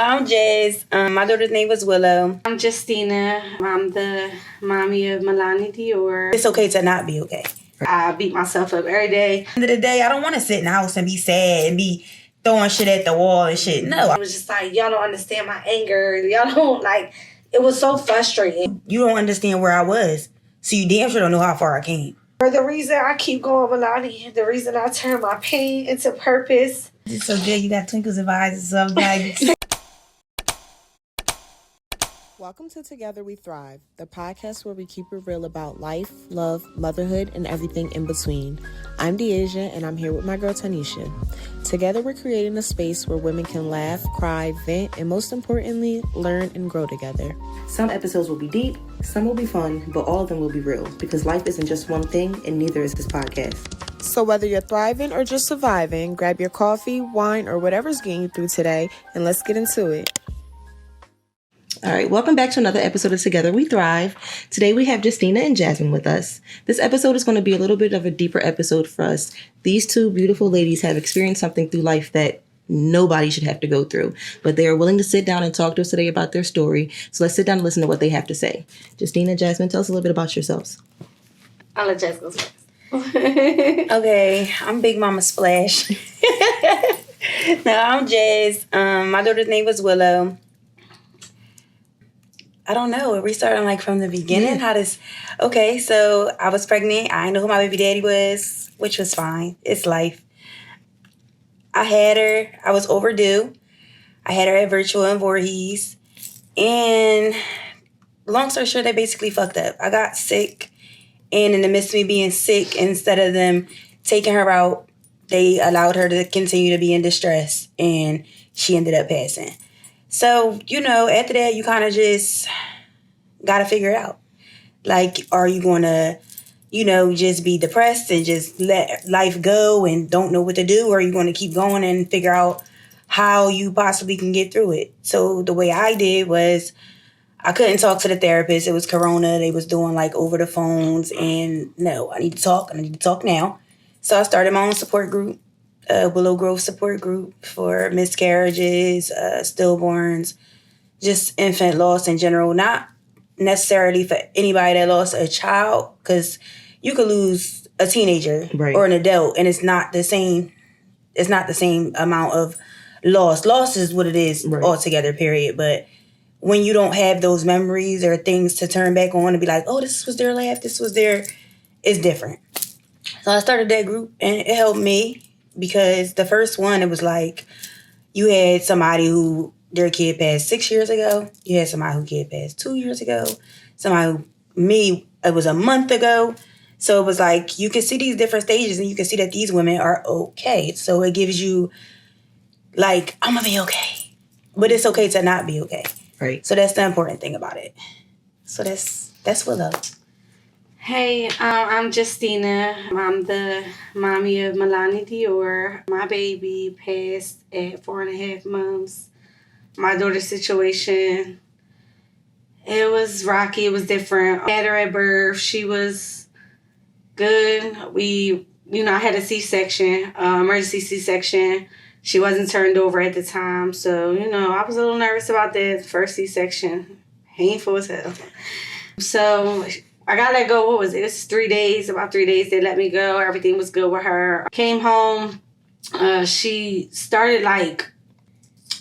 I'm Jazz. My daughter's name was Willow. I'm Justina. I'm the mommy of Mi'lani Dior. It's okay to not be okay. I beat myself up every day. At the end of the day, I don't want to sit in the house and be sad and be throwing shit at the wall and shit. No. It was just like, y'all don't understand my anger. Y'all don't, it was so frustrating. You don't understand where I was, so you damn sure don't know how far I came. For the reason I keep going, Mi'lani, the reason I turn my pain into purpose. It's so good. You got twinkles in my eyes and stuff. Like. Welcome to Together We Thrive, the podcast where we keep it real about life, love, motherhood, and everything in between. I'm Deasia, and I'm here with my girl Tanisha. Together, we're creating a space where women can laugh, cry, vent, and most importantly, learn and grow together. Some episodes will be deep, some will be fun, but all of them will be real, because life isn't just one thing, and neither is this podcast. So whether you're thriving or just surviving, grab your coffee, wine, or whatever's getting you through today, and let's get into it. All right, welcome back to another episode of Together We Thrive. Today we have Justina and Jasmine with us. This episode is going to be a little bit of a deeper episode for us. These two beautiful ladies have experienced something through life that nobody should have to go through, but they are willing to sit down and talk to us today about their story. So let's sit down and listen to what they have to say. Justina, Jasmine, tell us a little bit about yourselves. I'll let Jess go first. Okay, I'm Big Mama Splash. No, I'm Jazz. My daughter's name was Willow. I don't know. Are we starting from the beginning? Yeah. Okay, so I was pregnant. I didn't know who my baby daddy was, which was fine. It's life. I had her. I was overdue. I had her at Virtual and Voorhees. And long story short, they basically fucked up. I got sick. And in the midst of me being sick, instead of them taking her out, they allowed her to continue to be in distress. And she ended up passing. So, after that, you kind of just got to figure it out. Are you going to, just be depressed and just let life go and don't know what to do? Or are you going to keep going and figure out how you possibly can get through it? So the way I did was I couldn't talk to the therapist. It was Corona. They was doing over the phones. And no, I need to talk. I need to talk now. So I started my own support group. Willow Grove support group for miscarriages, stillborns, just infant loss in general. Not necessarily for anybody that lost a child, because you could lose a teenager or an adult, and it's not the same. It's not the same amount of loss. Loss is what it is altogether, period. But when you don't have those memories or things to turn back on and be like, oh, this was their laugh, this was their, it's different. So I started that group, and it helped me. Because the first one, it was you had somebody who their kid passed 6 years ago. You had somebody who kid passed 2 years ago. Somebody it was a month ago. So it was you could see these different stages and you can see that these women are okay. So it gives you I'm going to be okay. But it's okay to not be okay. Right. So that's the important thing about it. So that's Willow. Hey, I'm Justina. I'm the mommy of Mi'lani Dior. My baby passed at 4.5 months. My daughter's situation, it was rocky. It was different. I had her at birth. She was good. I had a C-section, emergency C-section. She wasn't turned over at the time. So, I was a little nervous about that. First C-section, painful as hell. So I got let go. What was it? It was 3 days. About 3 days, they let me go. Everything was good with her. Came home. She started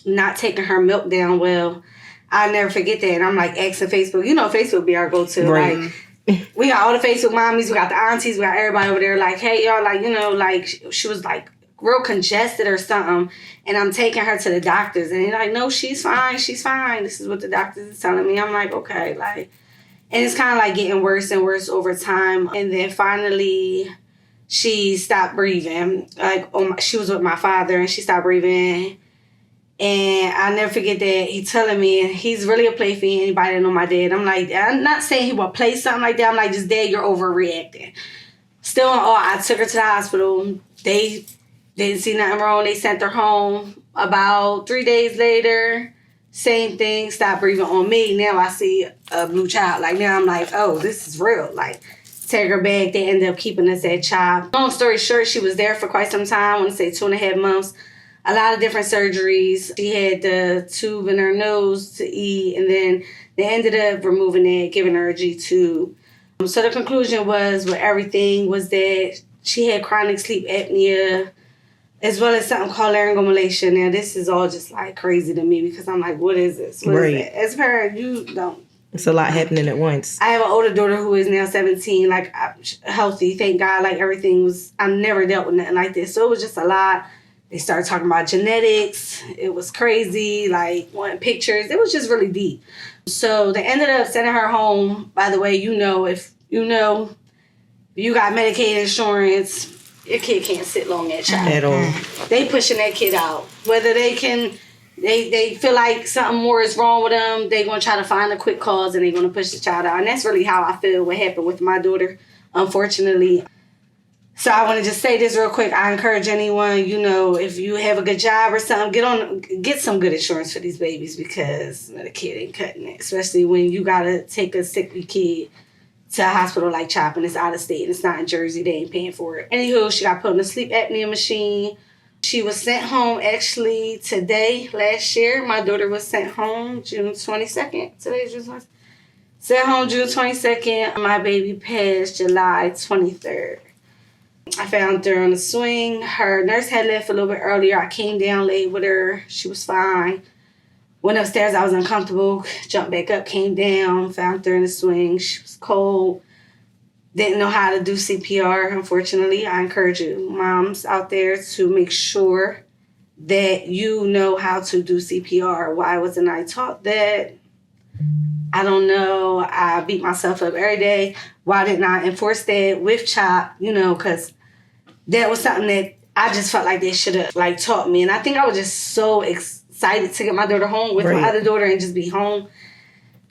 not taking her milk down well. I'll never forget that. And I'm asking Facebook. Facebook be our go-to. Right. We got all the Facebook mommies. We got the aunties. We got everybody over there. Hey, y'all. She was real congested or something. And I'm taking her to the doctors. And they're no, she's fine. She's fine. This is what the doctors is telling me. I'm okay. And it's kind of getting worse and worse over time. And then finally, she stopped breathing. She was with my father and she stopped breathing. And I'll never forget that he telling me, and he's really a play fiend. Anybody that know my dad, I'm not saying he will play something like that. I'm just, Dad, you're overreacting. Still in awe. I took her to the hospital. They didn't see nothing wrong. They sent her home. About 3 days later, same thing, stopped breathing on me. Now I see a blue child. Now I'm oh, this is real. Take her back. They ended up keeping us at CHOP. Long story short, she was there for quite some time. I want to say 2.5 months. a lot of different surgeries. She had the tube in her nose to eat, and then they ended up removing it, giving her a G tube. So the conclusion was with everything was that she had chronic sleep apnea, as well as something called laryngomalacia. Now, this is all just like crazy to me because I'm like, what is this? What is that? As a parent, you don't. It's a lot happening at once. I have an older daughter who is now 17, like healthy, thank God. Like everything was, I've never dealt with nothing like this. So it was just a lot. They started talking about genetics. It was crazy, like wanting pictures. It was just really deep. So they ended up sending her home. By the way, if you got Medicaid insurance, your kid can't sit long at child. At all. They pushing that kid out. Whether they can, they feel like something more is wrong with them, they're going to try to find a quick cause and they're going to push the child out. And that's really how I feel what happened with my daughter, unfortunately. So I want to just say this real quick. I encourage anyone, if you have a good job or something, get some good insurance for these babies because the kid ain't cutting it. Especially when you got to take a sickly kid to a hospital like CHOP and it's out of state and it's not in Jersey. They ain't paying for it. Anywho, she got put on a sleep apnea machine. She was sent home actually today, last year. My daughter was sent home June 22nd. Today's June 22nd. Sent home June 22nd. My baby passed July 23rd. I found her on the swing. Her nurse had left a little bit earlier. I came down late with her. She was fine. Went upstairs. I was uncomfortable. Jumped back up, came down, found her in the swing. She was cold. Didn't know how to do CPR, unfortunately. I encourage you, moms out there, to make sure that you know how to do CPR. Why wasn't I taught that? I don't know. I beat myself up every day. Why didn't I enforce that with CHOP? Because that was something that I just felt like they should have taught me. And I think I was just so excited to get my daughter home with my other daughter and just be home.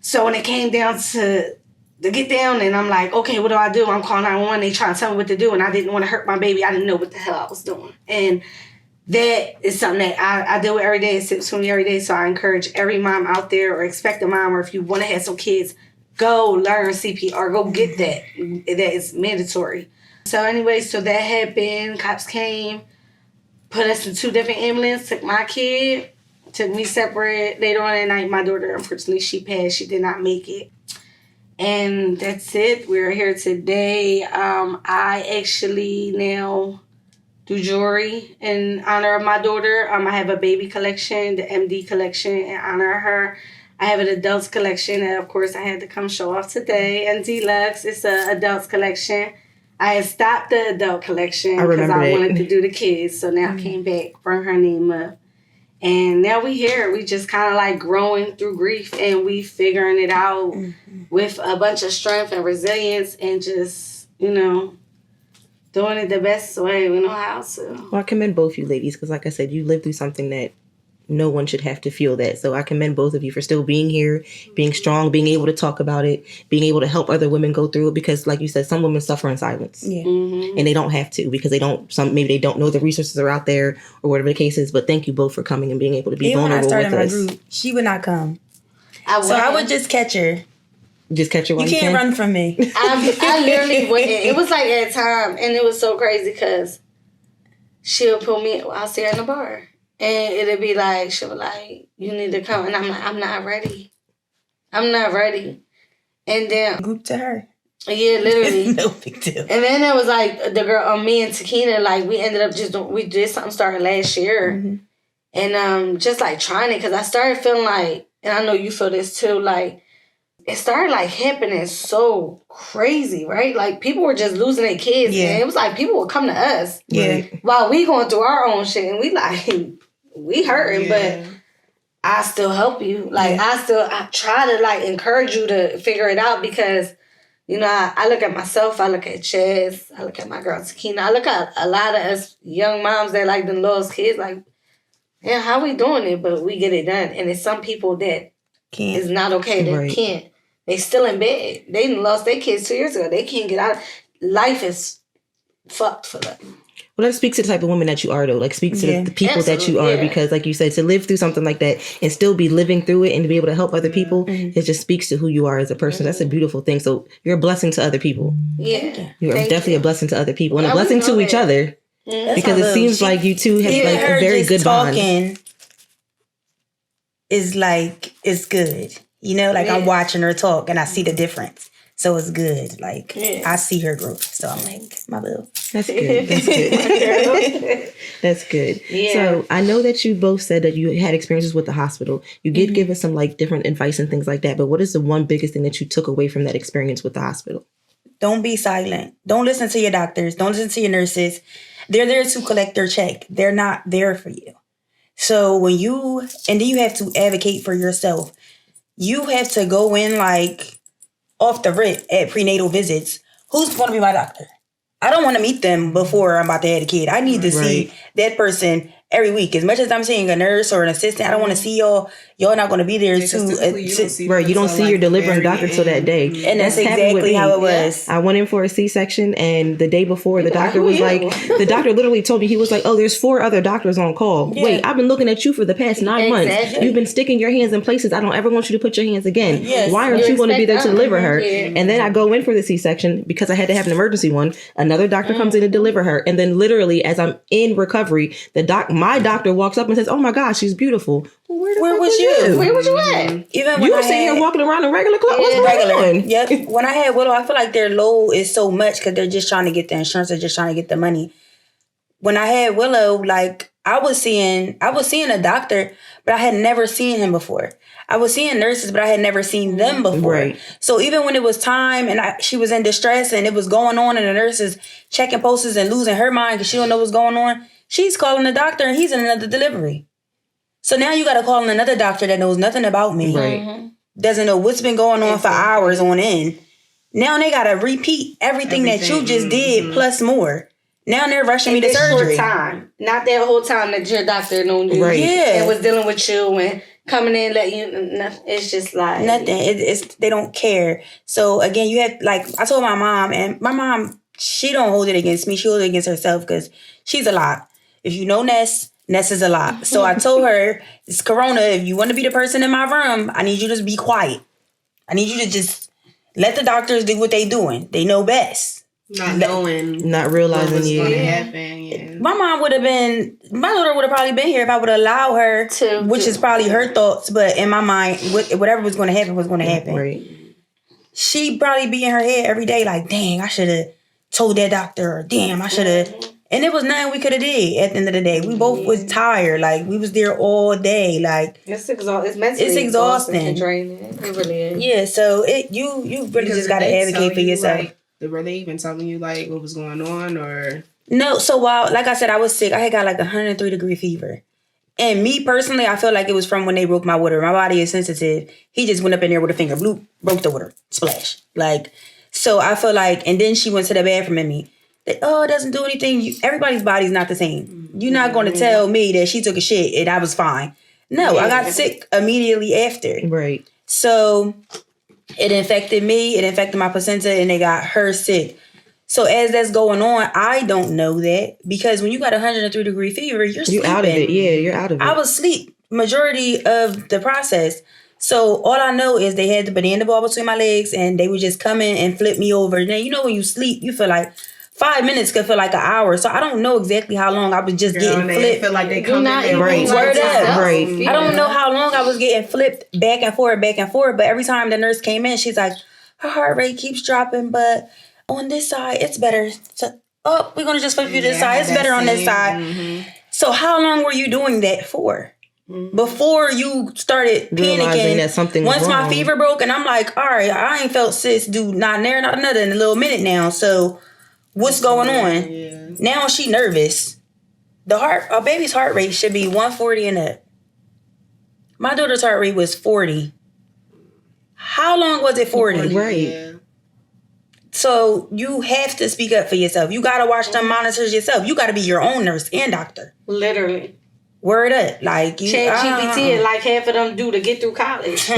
So when it came down to get down and I'm like, okay, what do I do? I'm calling 911. They trying to tell me what to do. And I didn't want to hurt my baby. I didn't know what the hell I was doing. And that is something that I deal with every day. It sits with me every day. So I encourage every mom out there or expecting mom, or if you want to have some kids, go learn CPR. Go get that. That is mandatory. So anyway, so that happened. Cops came, put us in 2 different ambulances, took my kid, took me separate. Later on that night, my daughter, unfortunately, she passed. She did not make it. And that's it. We're here today. I actually now do jewelry in honor of my daughter. I have a baby collection, the MD collection, in honor of her. I have an adults collection that, of course, I had to come show off today. And Deluxe, it's an adults collection. I had stopped the adult collection because I wanted to do the kids. So now I came back, bring her name up. And now we here. We just kind of growing through grief and we figuring it out with a bunch of strength and resilience and just, doing it the best way we know how to. Well, I commend both you ladies because, like I said, you lived through something that no one should have to feel that. So I commend both of you for still being here, being strong, being able to talk about it, being able to help other women go through it. Because, like you said, some women suffer in silence, and they don't have to because maybe they don't know the resources are out there or whatever the case is. But thank you both for coming and being able to be vulnerable with us. When I started my group, she would not come, so I would just catch her. Just catch her while you can't run from me. I literally went. It was like at a time, and it was so crazy because she'll pull me. I'll see her in the bar. And it'll be like, she'll be like, you need to come. And I'm like, I'm not ready. I'm not ready. And then... Group to her. Yeah, literally. No big deal. And then it was like, the girl, me and Takina, we ended up we did something started last year. And just trying it, because I started feeling like, and I know you feel this too, it started happening so crazy, right? People were just losing their kids. Yeah. And it was people would come to us. Yeah. While we going through our own shit. And we hurting, but I still help you. I try to encourage you to figure it out because, I look at myself, I look at Chaz, I look at my girl Takina, I look at a lot of us young moms that the lost kids, yeah, how we doing it? But we get it done. And it's some people that can't. It's not okay. They can't. They still in bed. They lost their kids 2 years ago. They can't get out. Life is fucked for them. Well, that speaks to the type of woman that you are, though. Speaks to the people that you are, because, like you said, to live through something like that and still be living through it and to be able to help other people, it just speaks to who you are as a person. That's a beautiful thing. So you're a blessing to other people. Yeah. You are definitely a blessing to other people and a blessing to each other. Because it seems like you two have like a very good bond. Is like, it's good. You know, like I'm watching her talk and I see the difference. So it's good. Like I see her growth. So I'm like, my boo. That's good. That's good. That's good. Yeah. So I know that you both said that you had experiences with the hospital. You did give us some like different advice and things like that. But what is the one biggest thing that you took away from that experience with the hospital? Don't be silent. Don't listen to your doctors. Don't listen to your nurses. They're there to collect their check. They're not there for you. So then you have to advocate for yourself. You have to go in like off the rip at prenatal visits. Who's going to be my doctor? I don't want to meet them before I'm about to have a kid. I need to see that person every week. As much as I'm seeing a nurse or an assistant, I don't want to see y'all. Y'all not going to be there You don't see your delivering doctor till that day. And that's exactly how it was. I went in for a C-section, and the day before, the doctor was like, the doctor literally told me, he was like, oh, there's 4 other doctors on call. Yeah. Wait, I've been looking at you for the past 9 months. You've been sticking your hands in places I don't ever want you to put your hands again. Yes. Why aren't you going to be there to deliver her? Yeah. And then I go in for the C-section because I had to have an emergency one. Another doctor comes in to deliver her. And then literally, as I'm in recovery, my doctor walks up and says, oh my gosh, she's beautiful. Well, where was you? Where was you at? Even you were sitting here walking around in regular clothes. What's going on? Yep. When I had Willow, I feel like their load is so much because they're just trying to get the insurance. They're just trying to get the money. When I had Willow, like I was seeing a doctor, but I had never seen him before. I was seeing nurses, but I had never seen them before. Right. So even when it was time and she was in distress and it was going on and the nurse is checking pulses and losing her mind because she don't know what's going on, she's calling the doctor and he's in another delivery. So now you got to call in another doctor that knows nothing about me. Right. Doesn't know what's been going on for hours on end. Now they got to repeat everything that you just did plus more. Now they're rushing me to surgery. Short time. Not that whole time that your doctor known you. Right. Yeah. And was dealing with you and coming in, let you, it's just like. Nothing. They don't care. So again, you have, like, I told my mom, and my mom, she don't hold it against me. She holds it against herself because she's a lot. If you know Ness is a lot. So I told her, it's Corona. If you want to be the person in my room, I need you to be quiet. I need you to just let the doctors do what they doing. They know best. Not realizing what's going to happen. Yeah. My daughter would have probably been here if I would allow her to, which is probably her thoughts, but in my mind, whatever was going to happen was going to happen. Right. She'd probably be in her head every day like, dang, I should have told that doctor, or damn, I should have. And it was nothing we could have did at the end of the day. We both was tired. Like, we was there all day. Like, it's mentally exhausting and draining. It really is. Yeah, so you really just got to advocate for yourself. Like, were they even telling you, like, what was going on, or? No, so while, like I said, I was sick. I had got like 103-degree fever. And me personally, I feel like it was from when they broke my water. My body is sensitive. He just went up in there with a finger, bloop, broke the water, splash. Like, so I feel like, and then she went to the bathroom and me. It doesn't do anything. Everybody's body's not the same. You're not going to tell me that she took a shit and I was fine. No, I got sick immediately after. Right. So it infected me. It infected my placenta and they got her sick. So as that's going on, I don't know that because when you got 103-degree fever, you're sleeping. You're out of it. Yeah, you're out of it. I was asleep majority of the process. So all I know is they had the banana ball between my legs and they would just come in and flip me over. Now, you know when you sleep, you feel like 5 minutes could feel like an hour. So I don't know exactly how long I was just getting flipped. Feel like they come in right. Word up. Right. I don't know how long I was getting flipped back and forth. But every time the nurse came in, she's like, her heart rate keeps dropping, but on this side, it's better. So, we're going to just flip you to this side. It's better on this side. Mm-hmm. So how long were you doing that for? Before you started panicking, that something was once wrong. My fever broke, and I'm like, all right, I ain't felt sis do not there, not another in a little minute now. So what's going on? Yeah. Now she nervous. Our baby's heart rate should be 140 and up. My daughter's heart rate was 40. How long was it 40? Right. Yeah. So you have to speak up for yourself. You got to watch them monitors yourself. You got to be your own nurse and doctor. Literally. Word up. Like, you ChatGPT and like half of them do to get through college.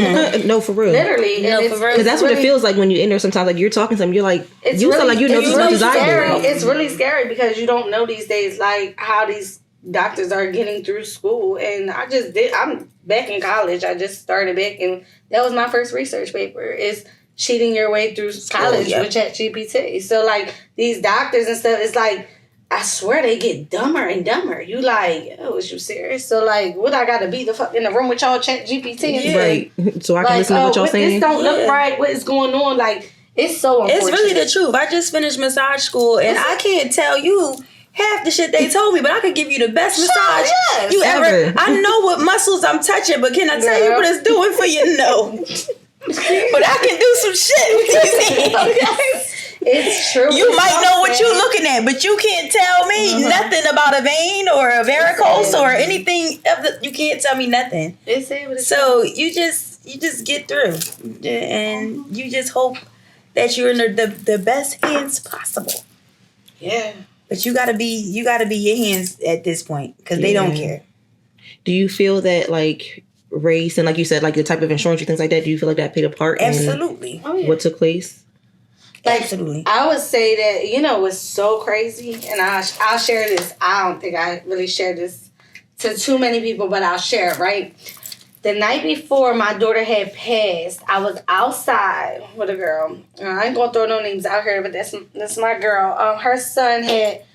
No, for real. Literally. No, for real. Because that's what it feels like when you're in there sometimes. Like, you're talking to them, you're like, you feel like you know as much as I do. It's really scary because you don't know these days, like, how these doctors are getting through school. And I'm back in college. I just started back, and that was my first research paper, is cheating your way through college with ChatGPT. So, like, these doctors and stuff, it's like, I swear they get dumber and dumber. You like, oh, is you serious? So like, what I gotta be the fuck in the room with y'all chat GPT? Yeah. Right. So I can listen to what y'all saying. This don't look right. What is going on? Like, it's so unfortunate. It's really the truth. I just finished massage school, and I can't tell you half the shit they told me, but I could give you the best massage you ever. I know what muscles I'm touching, but can I tell you what it's doing for you? No. But I can do some shit with these hands. It's true. You might know what you're looking at, but you can't tell me nothing about a vein or a varicose or anything. You can't tell me nothing. So you just get through, and you just hope that you're in the best hands possible. Yeah. But you gotta be your hands at this point, because they don't care. Do you feel that like race and, like you said, like the type of insurance and things like that, do you feel like that played a part Absolutely. in what took place? Like, absolutely. I would say that, what's so crazy, and I'll share this. I don't think I really shared this to too many people, but I'll share it, right? The night before my daughter had passed, I was outside with a girl. I ain't gonna throw no names out here, but that's my girl. Her son had.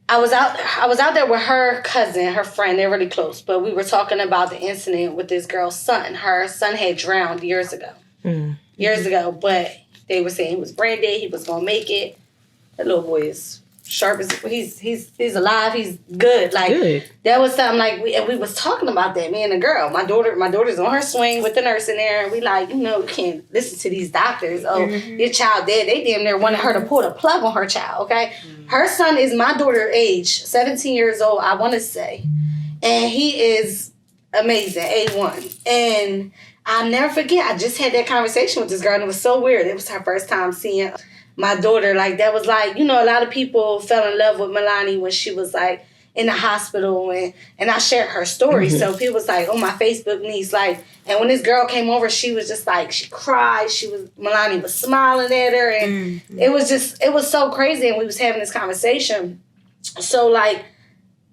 I was out there with her cousin, her friend. They're really close, but we were talking about the incident with this girl's son. Her son had drowned years ago. Years ago, but they were saying he was brain dead. He was gonna make it. That little boy is sharp as he's alive. He's good. Like good. That was something like we was talking about that. Me and the girl. My daughter's on her swing with the nurse in there, and we like, you can't listen to these doctors. Oh, your child dead. They damn near wanted her to pull the plug on her child. Okay, her son is my daughter's age, 17 years old. I want to say, and he is amazing, A1. And I'll never forget. I just had that conversation with this girl, and it was so weird. It was her first time seeing my daughter. Like, that was like, a lot of people fell in love with Mi'lani when she was like in the hospital, and I shared her story. So people was like, oh, my Facebook niece, like, and when this girl came over, she was just like, she cried. Mi'lani was smiling at her, and it was so crazy. And we was having this conversation. So like,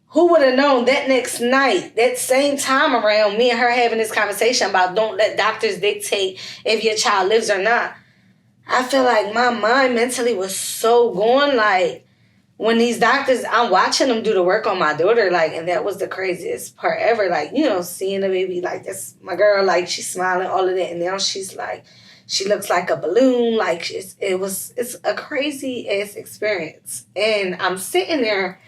who would have known that next night, that same time around, me and her having this conversation about don't let doctors dictate if your child lives or not. I feel like my mind mentally was so gone. Like, when these doctors, I'm watching them do the work on my daughter, like, and that was the craziest part ever. Like, seeing the baby, like, that's my girl, like, she's smiling, all of that, and now she's like, she looks like a balloon. Like, it's a crazy ass experience. And I'm sitting there,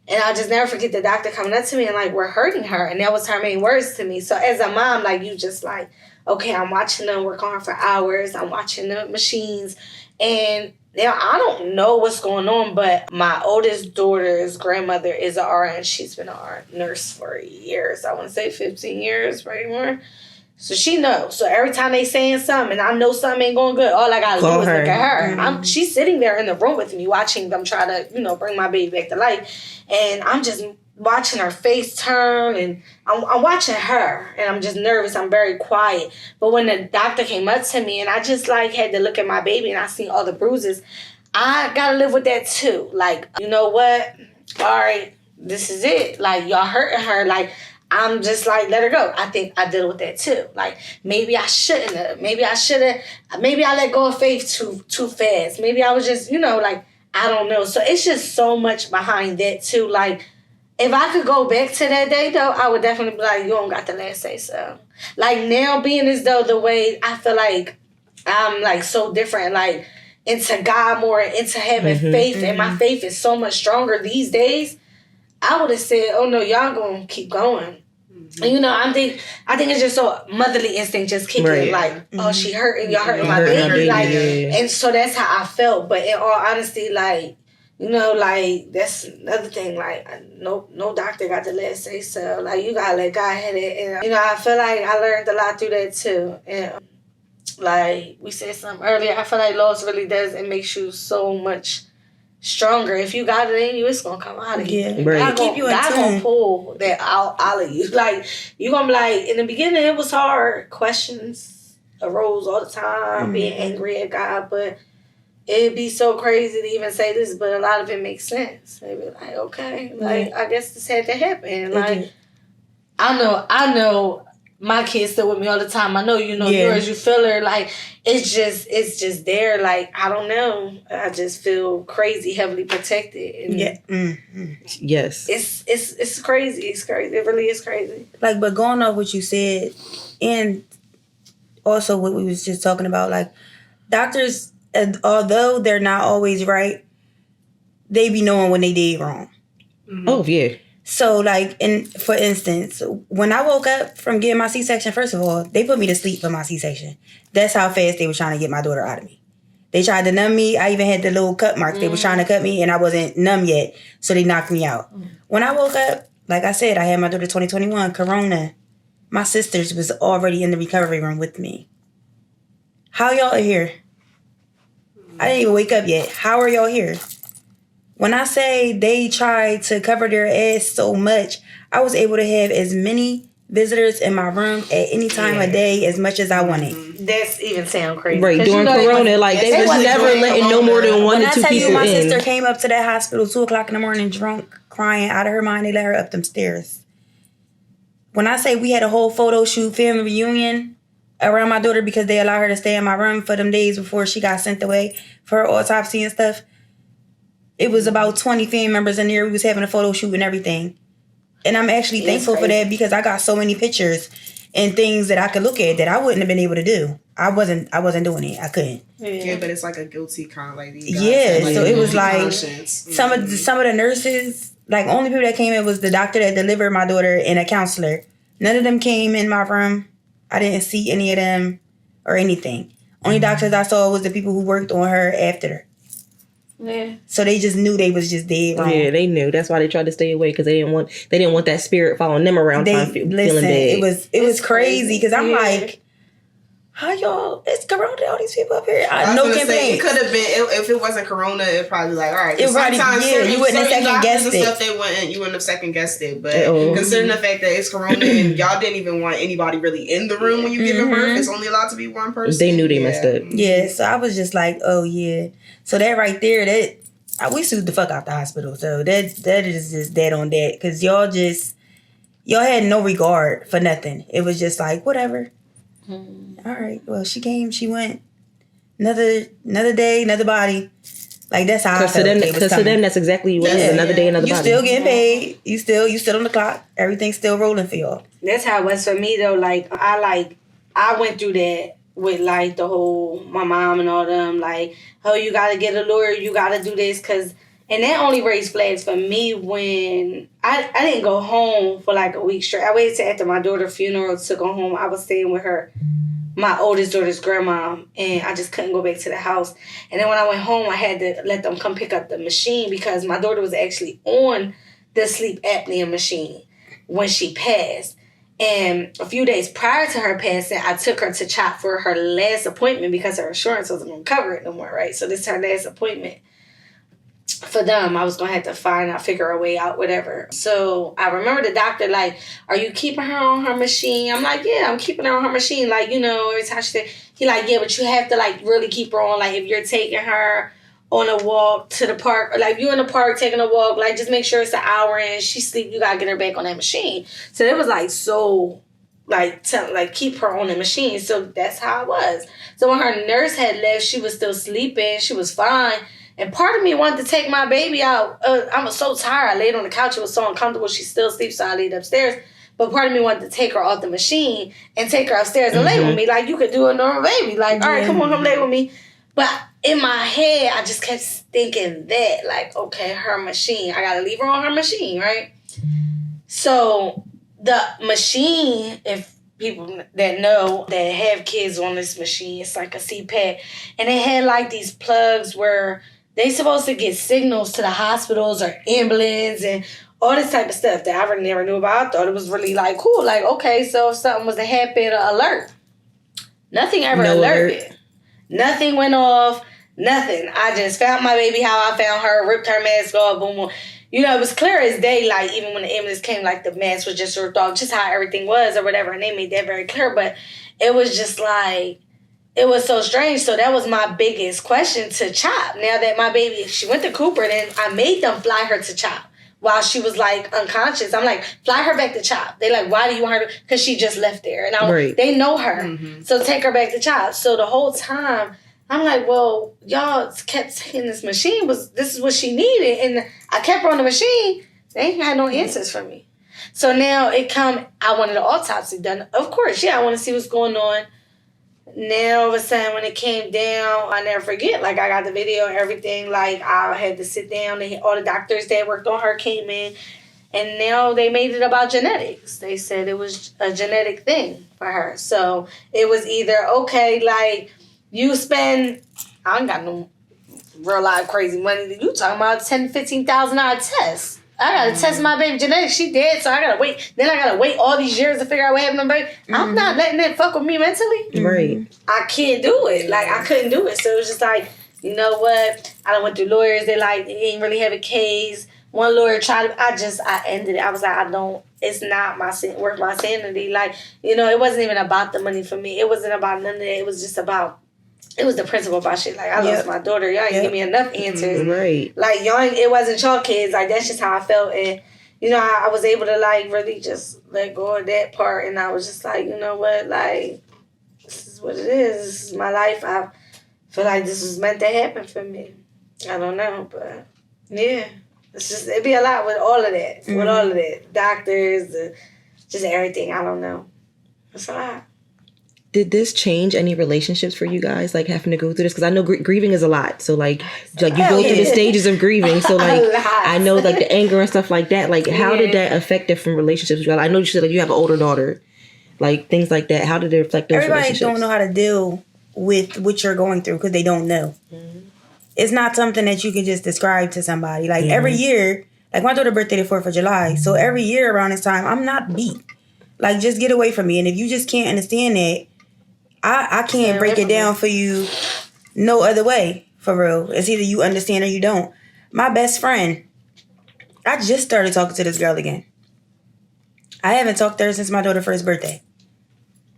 and I'll just never forget the doctor coming up to me and like, we're hurting her. And that was her main words to me. So as a mom, like, you just like, okay, I'm watching them work on her for hours. I'm watching the machines. And now I don't know what's going on, but my oldest daughter's grandmother is an RN. She's been an RN nurse for years. I want to say 15 years, right more. So she knows. So every time they saying something and I know something ain't going good, all I got to do is look at her. She's sitting there in the room with me watching them try to, bring my baby back to life. And I'm just watching her face turn, and I'm watching her, and I'm just nervous. I'm very quiet. But when the doctor came up to me and I just like had to look at my baby and I seen all the bruises, I got to live with that too. Like, you know what? All right, this is it. Like, y'all hurting her. Like, I'm just like, let her go. I think I deal with that too. Like, maybe I shouldn't have. Maybe I should have. Maybe I let go of faith too fast. Maybe I was just, like, I don't know. So it's just so much behind that too. Like, if I could go back to that day though, I would definitely be like, you don't got the last say so. Like, now being as though the way I feel like I'm like so different, like into God more, into having faith, and my faith is so much stronger these days, I would have said, oh no, y'all gonna keep going. I think it's just so motherly instinct just kicking like, oh, she hurting, y'all hurting my baby. Like, and so that's how I felt. But in all honesty, like, like, that's another thing. Like, no doctor got the last say so. Like, you gotta let God have it. And, I feel like I learned a lot through that too. And, like we said something earlier, I feel like loss really does. It makes you so much stronger. If you got it in you, it's gonna come out of you. Yeah, right. God gonna pull that out of you. Like, you gonna be like, in the beginning, it was hard. Questions arose all the time, being angry at God, but it'd be so crazy to even say this, but a lot of it makes sense. They be like, okay, like, I guess this had to happen. Like, I know my kid's still with me all the time. I know you know Yeah. yours. You feel her. Like, it's just there. Like, I don't know. I just feel crazy, heavily protected. And Yeah. Yes. It's crazy. It's crazy. It really is crazy. Like, but going off what you said, and also what we was just talking about, like, doctors, although they're not always right, they be knowing when they did wrong. Oh, yeah. So, like, for instance, when I woke up from getting my C-section, first of all, they put me to sleep for my C-section. That's how fast they were trying to get my daughter out of me. They tried to numb me. I even had the little cut marks. They were trying to cut me, and I wasn't numb yet, so they knocked me out. When I woke up, like I said, I had my daughter 2021, Corona. My sisters was already in the recovery room with me. How y'all are here? I didn't even wake up yet. How are y'all here? When I say they tried to cover their ass so much, I was able to have as many visitors in my room at any time of day as much as I wanted. That's even sound crazy. Right, 'Cause during you know Corona, like, they was never letting no more than one When to I two tell you people my in. sister came up to that hospital 2 o'clock in the morning drunk, crying out of her mind, they let her up them stairs. When I say we had a whole photo shoot, family reunion around my daughter because they allowed her to stay in my room for them days before she got sent away for her autopsy and stuff. It was about 20 family members in there. We was having a photo shoot and everything. And I'm actually thankful for that because I got so many pictures and things that I could look at that I wouldn't have been able to do. I wasn't doing it. I couldn't. Yeah, but it's like a guilty kind, like So it was like conscience. some of the nurses, like only people that came in was the doctor that delivered my daughter and a counselor. None of them came in my room. I didn't see any of them or anything. Only doctors I saw was the people who worked on her after her. Yeah. So they just knew they was just dead wrong. Yeah, they knew. That's why they tried to stay away because they didn't want that spirit following them around feeling bad. It was crazy because I'm like, how y'all? It's Corona. All these people up here. No It complaints. could have been if it wasn't Corona. It'd probably be like, all right. It probably- sometimes yeah, you wouldn't have certain second guessed doctors and it. stuff, you wouldn't have second guessed it. But Uh-oh. considering the fact that it's Corona and y'all didn't even want anybody really in the room when you giving birth, it's only allowed to be one person. They knew they messed up. Yeah, so I was just like, oh yeah. So that right there, we sued the fuck out the hospital. So that is just dead on that because y'all had no regard for nothing. It was just like whatever. All right. Well, she came. She went. Another day, another body. Like that's how I felt. Because to them, that's exactly what it is. Another day, another you body. still getting paid. You still on the clock. Everything's still rolling for y'all. That's how it was for me though. I went through that with like the whole my mom and all them like, oh, you gotta get a lawyer, you gotta do this and that only raised flags for me when I didn't go home for like a week straight. I waited till after my daughter's funeral to go home. I was staying with her, my oldest daughter's grandma, and I just couldn't go back to the house. And then when I went home, I had to let them come pick up the machine because my daughter was actually on the sleep apnea machine when she passed. And a few days prior to her passing, I took her to CHOP for her last appointment because her insurance wasn't going to cover it no more, right? So this is her last appointment. For them, I was going to have to figure a way out, whatever. So I remember the doctor like, are you keeping her on her machine? I'm like, yeah, I'm keeping her on her machine. Like, every time he like, yeah, but you have to like really keep her on. Like if you're taking her on a walk to the park, or like you in the park taking a walk, like just make sure it's an hour and she sleep, you got to get her back on that machine. So it was like, so like, keep her on the machine. So that's how it was. So when her nurse had left, she was still sleeping. She was fine. And part of me wanted to take my baby out. I was so tired. I laid on the couch. It was so uncomfortable. She still sleeps, so I laid upstairs. But part of me wanted to take her off the machine and take her upstairs and lay with me. Like, you could do a normal baby. Like, all right, come lay with me. But in my head, I just kept thinking that. Like, okay, her machine. I got to leave her on her machine, right? So the machine, if people that know that have kids on this machine, it's like a CPAP. And it had like these plugs where they supposed to get signals to the hospitals or ambulance and all this type of stuff that I really never knew about. I thought it was really like cool. Like, okay, so if something was to happen, alert. Nothing ever alerted. Nothing went off. Nothing. I just found my baby how I found her, ripped her mask off, boom, boom. It was clear as day, like, even when the ambulance came, like, the mask was just ripped off, just how everything was or whatever, and they made that very clear. But it was just like, it was so strange. So that was my biggest question to CHOP. Now that my baby, she went to Cooper, then I made them fly her to CHOP while she was like unconscious. I'm like, fly her back to CHOP. They like, why do you want her? Because she just left there. And they know her. So take her back to CHOP. So the whole time, I'm like, well, y'all kept saying this machine this is what she needed. And I kept her on the machine. They ain't had no answers for me. So now I wanted an autopsy done. Of course, yeah, I want to see what's going on. Now, all of a sudden, when it came down, I never forget. Like, I got the video and everything. Like, I had to sit down. All the doctors that worked on her came in. And now they made it about genetics. They said it was a genetic thing for her. So, it was either, okay, like, you spend... I ain't got no real life crazy money. You talking about $10,000, $15,000 tests. I gotta test my baby genetics. She dead, so I gotta wait. Then I gotta wait all these years to figure out what happened to my baby. I'm not letting that fuck with me mentally. Right. I can't do it. Like, I couldn't do it. So it was just like, you know what? I done went through lawyers. They like, they ain't really have a case. One lawyer tried to, I ended it. I was like, it's not worth my sanity. Like, you know, it wasn't even about the money for me. It wasn't about none of that. It was just about, it was the principle about shit. Like, I lost my daughter. Y'all ain't give me enough answers. Right. Like, it wasn't y'all kids. Like, that's just how I felt. And, you know, I was able to, like, really just let go of that part. And I was just like, you know what? Like, this is what it is. This is my life. I feel like this was meant to happen for me. I don't know. But, yeah. It'd be a lot with all of that. With all of that. Doctors, just everything. I don't know. It's a lot. Did this change any relationships for you guys, like having to go through this? Because I know grieving is a lot. So like you go through the stages of grieving. So like I know like the anger and stuff like that. Like how did that affect different relationships with you? I know you said like you have an older daughter, like things like that. How did it affect those relationships? Everybody don't know how to deal with what you're going through because they don't know. It's not something that you can just describe to somebody. Like every year, like my daughter's birthday the 4th of July. So every year around this time, I'm not beat. Like just get away from me. And if you just can't understand that, I can't break it down for you no other way, for real. It's either you understand or you don't. My best friend, I just started talking to this girl again. I haven't talked to her since my daughter's first birthday.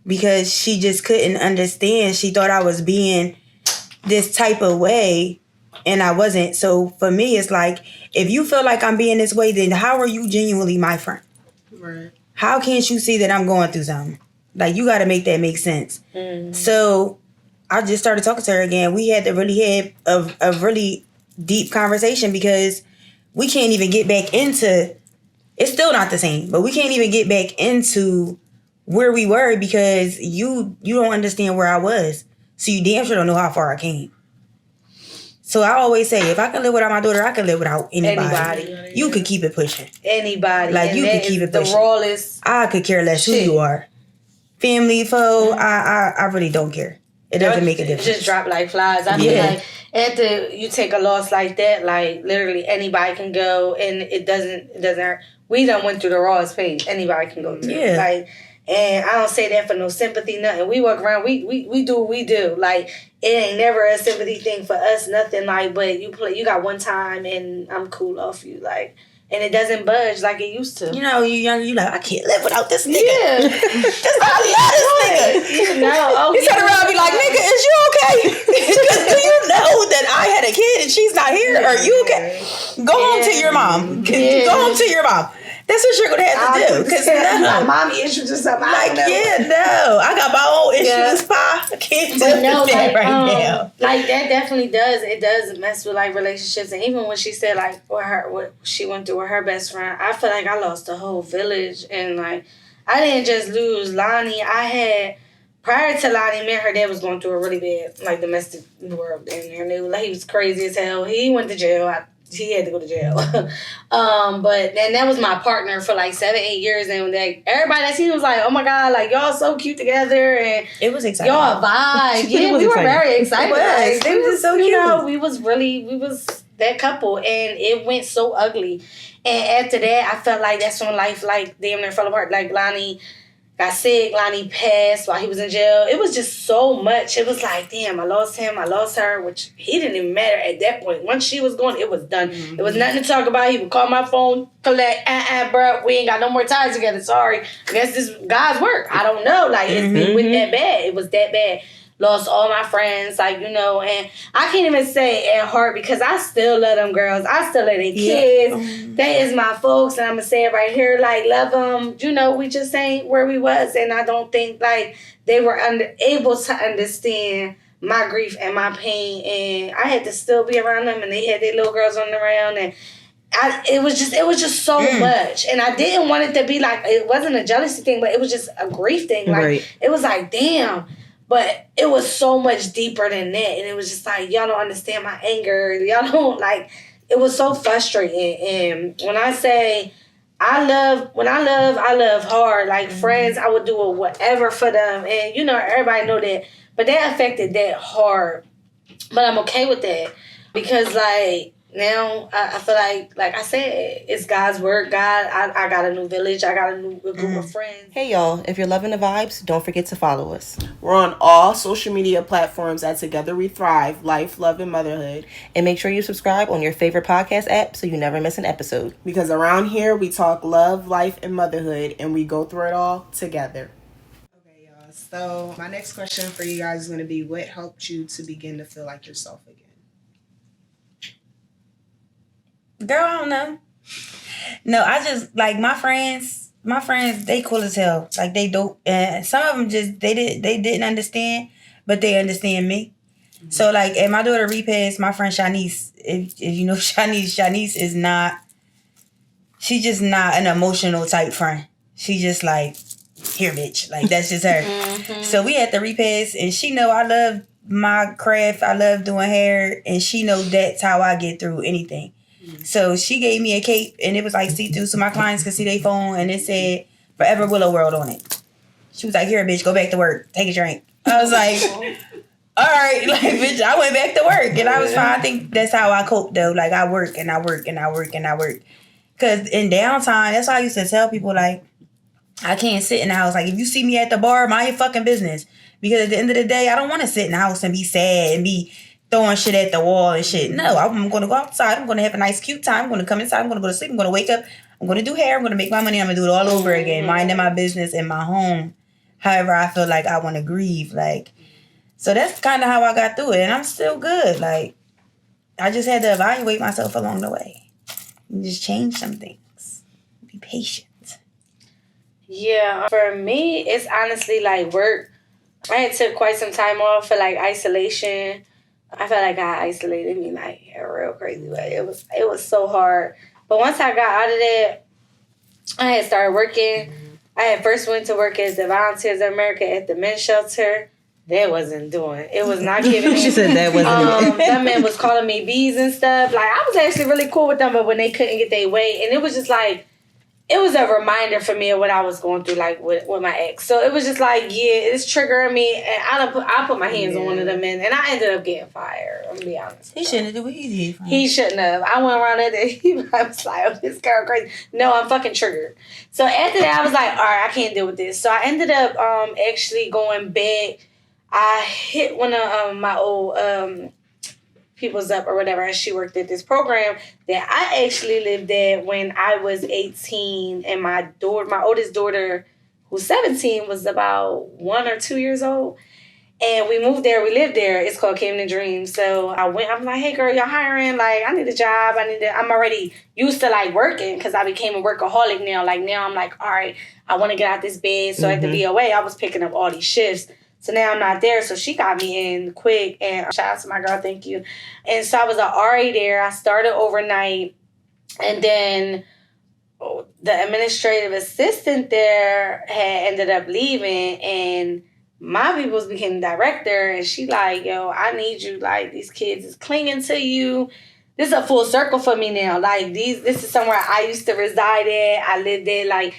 Because she just couldn't understand. She thought I was being this type of way, and I wasn't. So for me, it's like, if you feel like I'm being this way, then how are you genuinely my friend? Right. How can't you see that I'm going through something? Like, you got to make that make sense. So I just started talking to her again. We had to really have a really deep conversation because we can't even get back into, it's still not the same, but we can't even get back into where we were because you don't understand where I was. So you damn sure don't know how far I came. So I always say, if I can live without my daughter, I can live without anybody. You could keep it pushing. Anybody. Like, you could keep it pushing. The rawest. I could care less who you are. Family, foe, I really don't care. It doesn't make a difference. It just drop like flies. I feel like after you take a loss like that, like literally anybody can go and it doesn't hurt. We done went through the rawest pain. Anybody can go through. Yeah. Like, and I don't say that for no sympathy, nothing. We walk around, we do what we do. Like, it ain't never a sympathy thing for us, nothing. Like, but you got one time and I'm cool off you. Like, and it doesn't budge like it used to. You know, you young, you like, I can't live without this nigga. Yeah. I love this nigga. No, He turn around and be like, nigga, is you okay? Because do you know that I had a kid and she's not here? Are you okay? Go home to your mom. Go home to your mom. That's what you're going to have to do. Because my mommy issues or something. Like, no. I got my own issues, Pa. I can't do that right now. Like, that definitely does. It does mess with, like, relationships. And even when she said, like, what she went through with her best friend, I feel like I lost the whole village. And, like, I didn't just lose Lonnie. Prior to Lonnie, me and her dad was going through a really bad, like, domestic world in there. And like, he was crazy as hell. He went to jail. He had to go to jail. But then that was my partner for like 7-8 years. And like, everybody that seen was like, oh my God, like, y'all so cute together. And it was exciting. Y'all vibe. Yeah, we were very excited. It was so cute. You know, we was that couple. And it went so ugly. And after that, I felt like that's when life, like, damn near fell apart. Like, Lonnie got sick. Lonnie passed while he was in jail. It was just so much. It was like, damn, I lost him. I lost her, which he didn't even matter at that point. Once she was gone, it was done. It was nothing to talk about. He would call my phone, collect, bro, we ain't got no more ties together. Sorry. I guess this God's work. I don't know. Like, it's been with that bad. It was that bad. lost all my friends, like, you know, and I can't even say at heart because I still love them girls. I still love their kids. That is my folks, and I'm going to say it right here, like, love them. You know, we just ain't where we was, and I don't think, like, they were able to understand my grief and my pain, and I had to still be around them, and they had their little girls running around, and it was just so much, and I didn't want it to be like, it wasn't a jealousy thing, but it was just a grief thing. Like, it was like, damn. But it was so much deeper than that. And it was just like, y'all don't understand my anger. Y'all don't, like, it was so frustrating. And when I say I love hard. Like, friends, I would do whatever for them. And, you know, everybody know that. But that affected that hard. But I'm okay with that. Because, like, now I feel like I said, it's God's work. I got a new village. I got a new group of friends. Hey, y'all. If you're loving the vibes, don't forget to follow us. We're on all social media platforms at Together We Thrive, Life, Love, and Motherhood. And make sure you subscribe on your favorite podcast app so you never miss an episode. Because around here, we talk love, life, and motherhood, and we go through it all together. Okay, y'all. So my next question for you guys is going to be, what helped you to begin to feel like yourself again? Girl, I don't know. No, I just, like, my friends, they cool as hell. Like, they dope. And some of them just, they didn't understand, but they understand me. Mm-hmm. So, like, at my daughter repass, my friend Shanice, if you know Shanice is not, she's just not an emotional type friend. She just like, here, bitch. Like, that's just her. Mm-hmm. So we had the repass, and she know I love my craft. I love doing hair, and she know that's how I get through anything. So she gave me a cape, and it was like see-through so my clients could see their phone, and it said Forever Willow World on it. She was like, here, bitch, go back to work. Take a drink. I was like, all right. Like, bitch, I went back to work, and I was fine. I think that's how I cope, though. Like, I work, and I work, and I work, and I work. Because in downtime, that's why I used to tell people, like, I can't sit in the house. Like, if you see me at the bar, mind your fucking business. Because at the end of the day, I don't want to sit in the house and be sad and be throwing shit at the wall and shit. No, I'm going to go outside. I'm going to have a nice, cute time. I'm going to come inside. I'm going to go to sleep. I'm going to wake up. I'm going to do hair. I'm going to make my money. I'm going to do it all over again. Minding my business in my home. However, I feel like I want to grieve. Like, so that's kind of how I got through it. And I'm still good. Like, I just had to evaluate myself along the way. And just change some things. Be patient. Yeah, for me, it's honestly like work. I had took quite some time off for like isolation. I felt like I isolated me like a real crazy way. It was so hard. But once I got out of that, I had started working. I had first went to work as the Volunteers of America at the men's shelter. That wasn't doing. It was not giving me. She said that wasn't. That man was calling me bees and stuff. Like, I was actually really cool with them, but when they couldn't get their way, and it was just like, it was a reminder for me of what I was going through, like, with my ex. So it was just like, yeah, it's triggering me. And I put my hands on one of them men, and I ended up getting fired. I'm going to be honest. He shouldn't have done what he did. He shouldn't have. I went around there. I was like, oh, this girl crazy. No, I'm fucking triggered. So after that, I was like, all right, I can't deal with this. So I ended up actually going back. I hit one of my old people's up or whatever, and she worked at this program that I actually lived at when I was 18, and my oldest daughter, who's 17, was about 1 or 2 years old. And we moved there, we lived there. It's called Camden Dream. So I went, I'm like, hey girl, y'all hiring? Like, I need a job. I'm already used to like working because I became a workaholic now. Like, now I'm like, all right, I want to get out this bed. So at the VOA, I was picking up all these shifts. So now I'm not there. So she got me in quick. And shout out to my girl, thank you. And so I was an RA there. I started overnight. And then the administrative assistant there had ended up leaving. And my people's became director. And she like, yo, I need you. Like, these kids is clinging to you. This is a full circle for me now. Like, this is somewhere I used to reside at. I lived there, like,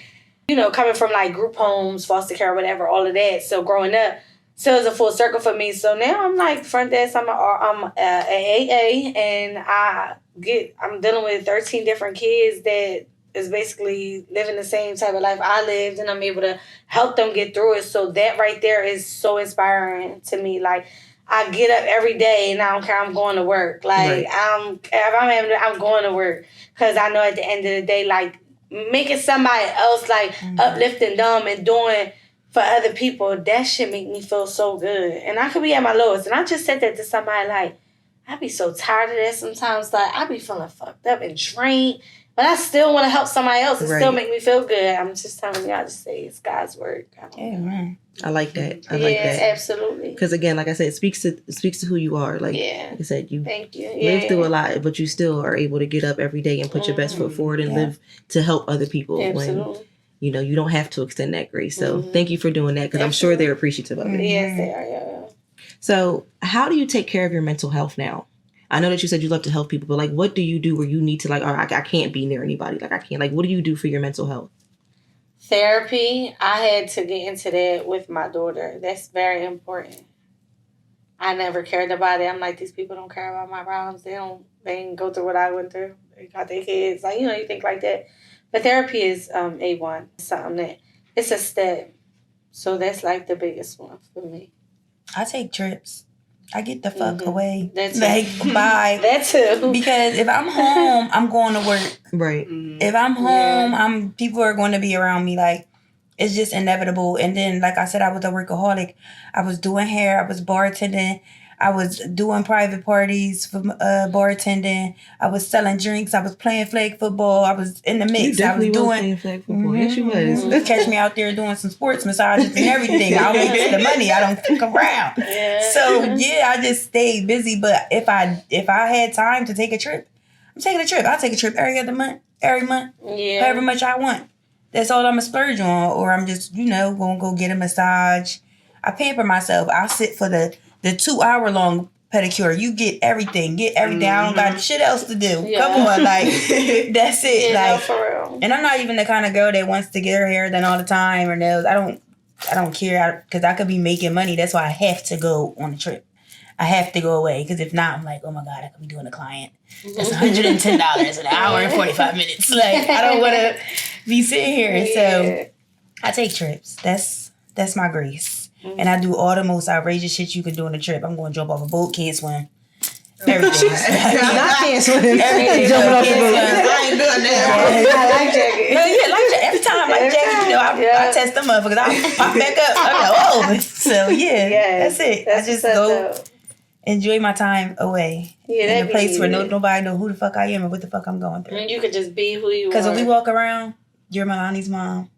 you know, coming from like group homes, foster care, whatever, all of that. So growing up, so it was a full circle for me. So now I'm like front desk. I'm an AA, and I'm dealing with 13 different kids that is basically living the same type of life I lived, and I'm able to help them get through it. So that right there is so inspiring to me. Like, I get up every day and I don't care. I'm going to work. Like, right. I'm going to work because I know at the end of the day, like, making somebody else like uplifting them and doing for other people, that shit make me feel so good. And I could be at my lowest. And I just said that to somebody like, I be so tired of that sometimes. Like, I be feeling fucked up and drained. But I still want to help somebody else. It still make me feel good. I'm just telling you, I just say it's God's word. Amen. I like that. I like that. Absolutely. Because again, like I said, it speaks to who you are. Like I said, you thank you. live through a lot, but you still are able to get up every day and put your best foot forward and live to help other people. Absolutely. When you don't have to extend that grace. So thank you for doing that, because I'm sure they're appreciative of it. Yes, they are. Yeah. So how do you take care of your mental health now? I know that you said you love to help people, but like, what do you do where you need to, like, all right, I can't be near anybody. Like, I can't, like, what do you do for your mental health? Therapy. I had to get into that with my daughter. That's very important. I never cared about it. I'm like, these people don't care about my problems. They didn't go through what I went through. They got their kids. Like, you think like that. But therapy is A1. It's something that, it's a step. So that's like the biggest one for me. I take trips. I get the fuck away. That's like, bye. That too. Because if I'm home, I'm going to work. Right. If I'm home, people are going to be around me. Like, it's just inevitable. And then, like I said, I was a workaholic. I was doing hair. I was bartending. I was doing private parties for bartending. I was selling drinks. I was playing flag football. I was in the mix. You definitely I was doing playing flag football. Yes, you was. Catch me out there doing some sports massages and everything. I'll make the money. I don't fuck around. Yeah. So I just stayed busy. But if I had time to take a trip, I'm taking a trip. I'll take a trip every month, however much I want. That's all I'm going to splurge on. Or I'm just, going to go get a massage. I pamper myself. I'll sit for the 2-hour long pedicure. You get everything. I don't got shit else to do. Yeah. Come on, like, that's it. Yeah, like, no, for real. And I'm not even the kind of girl that wants to get her hair done all the time or nails. I don't care, because I could be making money. That's why I have to go on a trip. I have to go away, because if not, I'm like, oh my God, I could be doing a client. That's $110 an hour and 45 minutes. Like, I don't want to be sitting here. So I take trips. That's my grace. And I do all the most outrageous shit you can do on a trip. I'm going to jump off a boat, can't swim. Everything. Not can't swim. Everything. Jumping off the boat. I ain't doing that. I like jacket. Life jacket. Every time life jacket, I test them up because I pop back up. I'm like, oh. So that's it. That's I just go enjoy my time away in a place where nobody know who the fuck I am or what the fuck I'm going through. And you could just be who you are. Because when we walk around, you're Mi'lani's mom.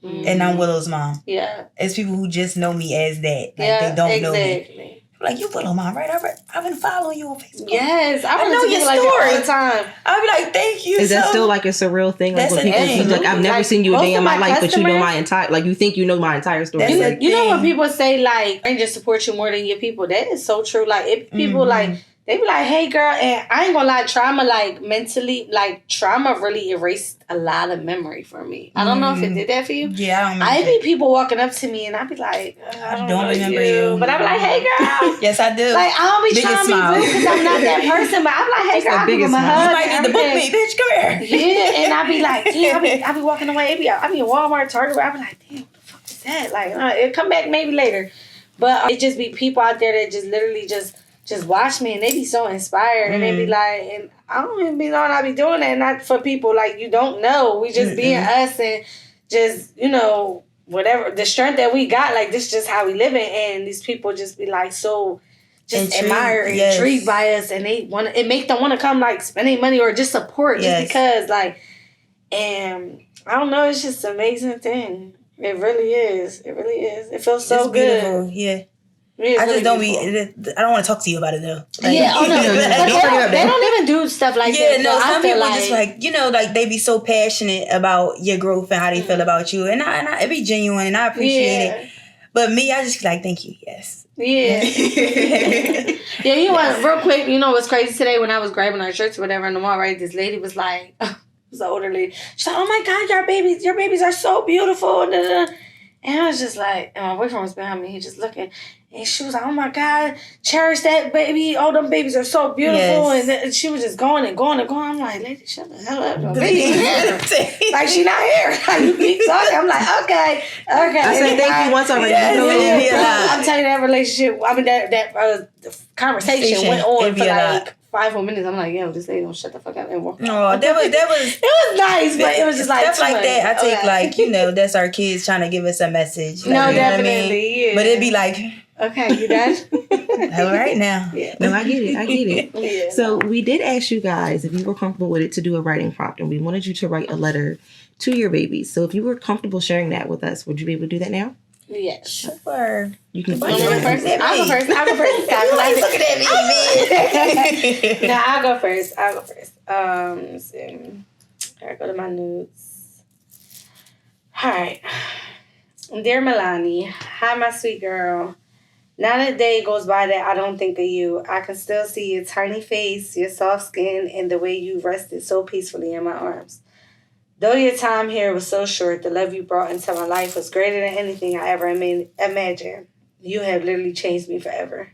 And I'm Willow's mom. Yeah. It's people who just know me as that. Like, they don't know me. Like, you Willow mom, right? I've been following you on Facebook. Yes. I know your like story all the time. I'll be like, thank you. Is that still like a surreal thing? Like, That's when a people thing. like, I've never seen you a day in my life, but you know my entire, like, you think you know my entire story. That's Like, You know when people say, like, I just support you more than your people? That is so true. Like, if people, like, they be like, hey, girl, and I ain't gonna lie, trauma, like, mentally, like, trauma really erased a lot of memory for me. I don't know if it did that for you. Yeah, I don't remember. I be people walking up to me, and I be like, I don't remember you. But I be like, hey, girl. Yes, I do. Like, I don't be Biggest trying to smile. be rude because I'm not that person, but I'm like, hey, girl, I give them a hug. You might need to book me, bitch. Come here. Yeah, and I be like, I be walking away. I be in Walmart, Target, where I be like, damn, what the fuck is that? Like, it'll come back maybe later. But it just be people out there that just literally just watch me, and they be so inspired, and they be like, and I don't even be knowing I be doing that, not for people like you don't know. We just being us, and just, whatever, the strength that we got, like, this just how we living, and these people just be like so just admire and intrigued by us, and they want it make them want to come, like, spending money or just support just because, like, and I don't know, it's just an amazing thing. It really is. It really is. It feels so good. Beautiful. Yeah. I just don't I don't want to talk to you about it though. Like, yeah, oh no, they don't even do stuff like that. Yeah, no, some people like, just like, they be so passionate about your growth and how they feel about you, and I it be genuine, and I appreciate it. But me, I just be like, thank you, yes. Yeah. Yeah, you want real quick, what's crazy today when I was grabbing our shirts or whatever in the mall, right? This lady was like, it was an older lady. She's like, oh my God, your babies are so beautiful. And I was just like, and my boyfriend was behind me, he just looking. And she was like, oh my God, cherish that baby. All them babies are so beautiful. Yes. And she was just going and going and going. I'm like, lady, shut the hell up. No baby like, she not here. Like, you keep talking. I'm like, okay. I said thank you once already. I'm telling you, that relationship, I mean, that conversation went on for like 5 more minutes, I'm like, yo, this lady don't shut the fuck up and walk. No, that was it was nice, but it was just like stuff like much. that. I take Okay. like, you know, that's our kids trying to give us a message. Like, No, you know what I definitely, mean? yeah. But it'd be like, Okay, you done? all right now. Yeah. No, I get it. Yeah. So we did ask you guys if you were comfortable with it to do a writing prompt, and we wanted you to write a letter to your babies. So if you were comfortable sharing that with us, would you be able to do that now? Yes. Sure. You can. You want to go first? I'll go first. Looking at me, man. No, I'll go first. Let's see. I go to my notes. All right. Dear Mi'lani, hi, my sweet girl. Not a day goes by that I don't think of you. I can still see your tiny face, your soft skin, and the way you rested so peacefully in my arms. Though your time here was so short, the love you brought into my life was greater than anything I ever imagined. You have literally changed me forever.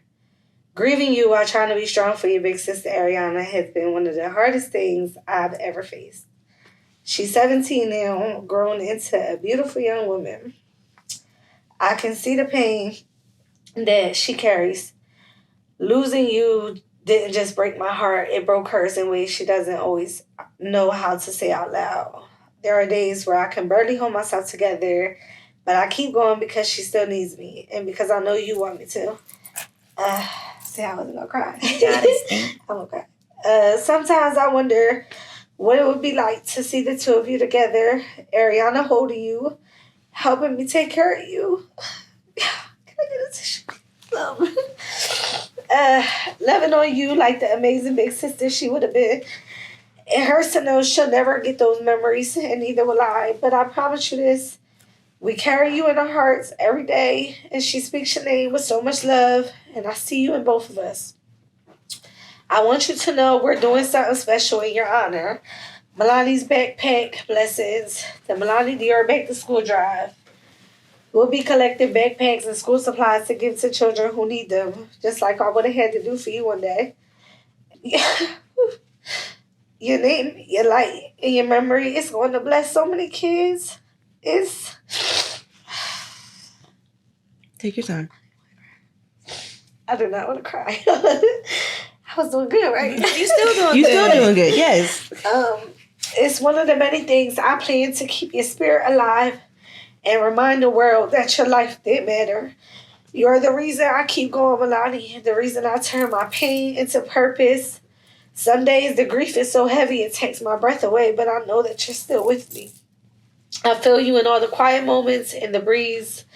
Grieving you while trying to be strong for your big sister Ariana has been one of the hardest things I've ever faced. She's 17 now, grown into a beautiful young woman. I can see the pain that she carries. Losing you didn't just break my heart, it broke hers in ways she doesn't always know how to say out loud. There are days where I can barely hold myself together, but I keep going because she still needs me and because I know you want me to. See, I wasn't gonna cry. I'm gonna cry. Sometimes I wonder what it would be like to see the two of you together, Ariana holding you, helping me take care of you. Can I get a tissue? Loving on you like the amazing big sister she would have been. It hurts to know she'll never get those memories, and neither will I. But I promise you this. We carry you in our hearts every day, and she speaks your name with so much love, and I see you in both of us. I want you to know we're doing something special in your honor. Mi'lani's backpack blessings, the Mi'lani Dior back to school drive. We'll be collecting backpacks and school supplies to give to children who need them, just like I would have had to do for you one day. Your name, your light, and your memory is going to bless so many kids. Take your time. I do not want to cry. I was doing good, right? You still doing You good. still doing good, yes. It's one of the many things I plan to keep your spirit alive and remind the world that your life did matter. You're the reason I keep going, Mi'lani. The reason I turn my pain into purpose. Some days the grief is so heavy it takes my breath away, but I know that you're still with me. I feel you in all the quiet moments, in the breeze,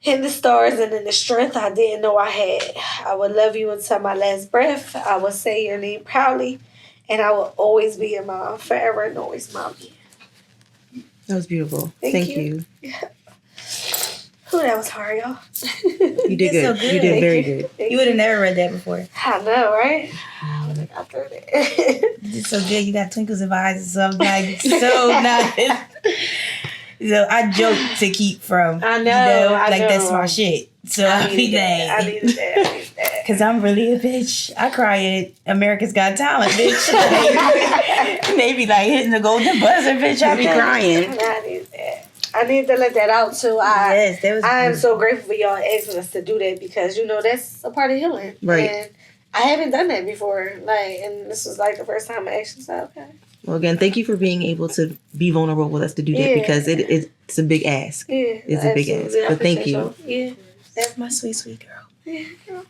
in the stars, and in the strength I didn't know I had. I will love you until my last breath. I will say your name proudly, and I will always be your mom, forever and always, mommy. That was beautiful. Thank you. Ooh, that was hard, y'all. You did It's so good. good. You did very good. You would have never read that before. I know, right? I would have got through it. It's so good. You got twinkles in my eyes. So I'm like, so nice. So I joke to keep from. I know, I like know. that's my shit. So I be I like, needed that. because I'm really a bitch. I cry at America's Got Talent, bitch. Maybe like hitting the golden buzzer, bitch. I be crying. I needed that. I need to let that out too. Yes, that was I am good. so grateful for y'all asking us to do that because that's a part of healing. Right. And I haven't done that before. And this was like the first time I actually said, okay. Well, again, thank you for being able to be vulnerable with us to do that because it's a big ask. Yeah. It's a big absolutely. ask. I But thank appreciate you. y'all. Yeah. That's my sweet, sweet girl. Yeah, girl.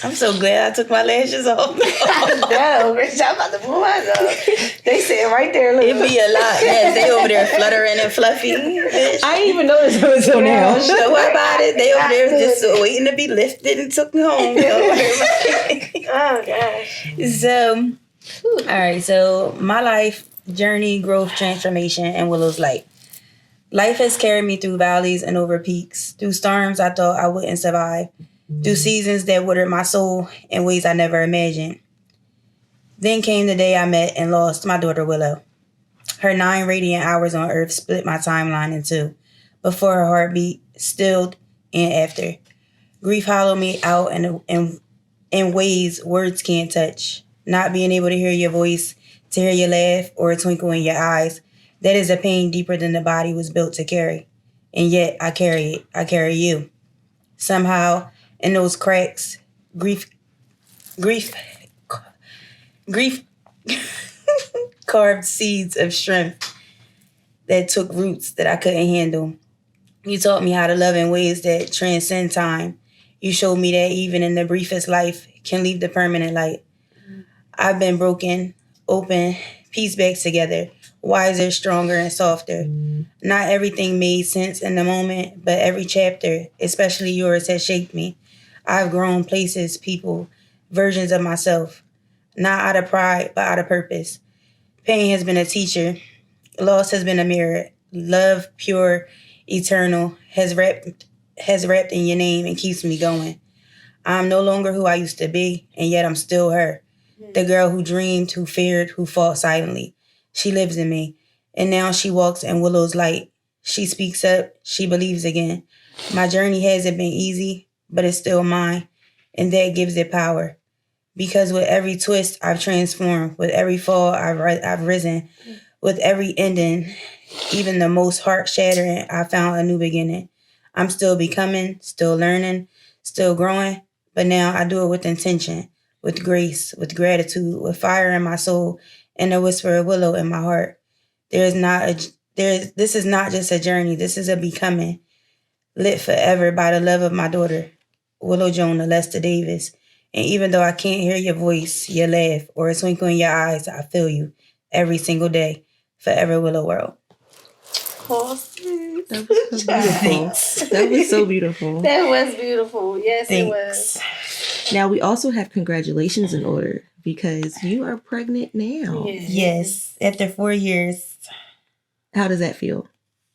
I'm so glad I took my lashes off. No, Rich, I'm about to pull mine off. They sitting right there. Look. It be a lot. Yes, they over there fluttering and fluffy. Bitch. I didn't even notice it was so now. Don't worry about it. They over there just waiting to be lifted and took me home. Oh, gosh. So, all right. So, my life journey, growth, transformation, and Willow's life. Life has carried me through valleys and over peaks, through storms I thought I wouldn't survive, through seasons that watered my soul in ways I never imagined. Then came the day I met and lost my daughter Willow. Her 9 radiant hours on earth split my timeline in two, before her heartbeat stilled and after. Grief hollowed me out in ways words can't touch. Not being able to hear your voice, to hear your laugh, or a twinkle in your eyes, that is a pain deeper than the body was built to carry. And yet I carry it. I carry you. Somehow, in those cracks, grief grief carved seeds of strength that took roots that I couldn't handle. You taught me how to love in ways that transcend time. You showed me that even in the briefest life can leave the permanent light. I've been broken, open, pieced back together, wiser, stronger, and softer. Not everything made sense in the moment, but every chapter, especially yours, has shaped me. I've grown places, people, versions of myself, not out of pride, but out of purpose. Pain has been a teacher. Loss has been a mirror. Love, pure, eternal, has wrapped in your name and keeps me going. I'm no longer who I used to be, and yet I'm still her. The girl who dreamed, who feared, who fought silently. She lives in me, and now she walks in Willow's light. She speaks up. She believes again. My journey hasn't been easy, but it's still mine, and that gives it power. Because with every twist, I've transformed. With every fall, I've risen. With every ending, even the most heart-shattering, I found a new beginning. I'm still becoming, still learning, still growing, but now I do it with intention, with grace, with gratitude, with fire in my soul, and a whisper of willow in my heart. This is not just a journey. This is a becoming, lit forever by the love of my daughter, Willow Jonah Lester Davis. And even though I can't hear your voice, your laugh, or a twinkle in your eyes, I feel you every single day. Forever Willow World. That was so beautiful. That was so beautiful. That was beautiful. Yes, Thanks. It was. Now, we also have congratulations in order because you are pregnant now. Yes, after 4 years. How does that feel?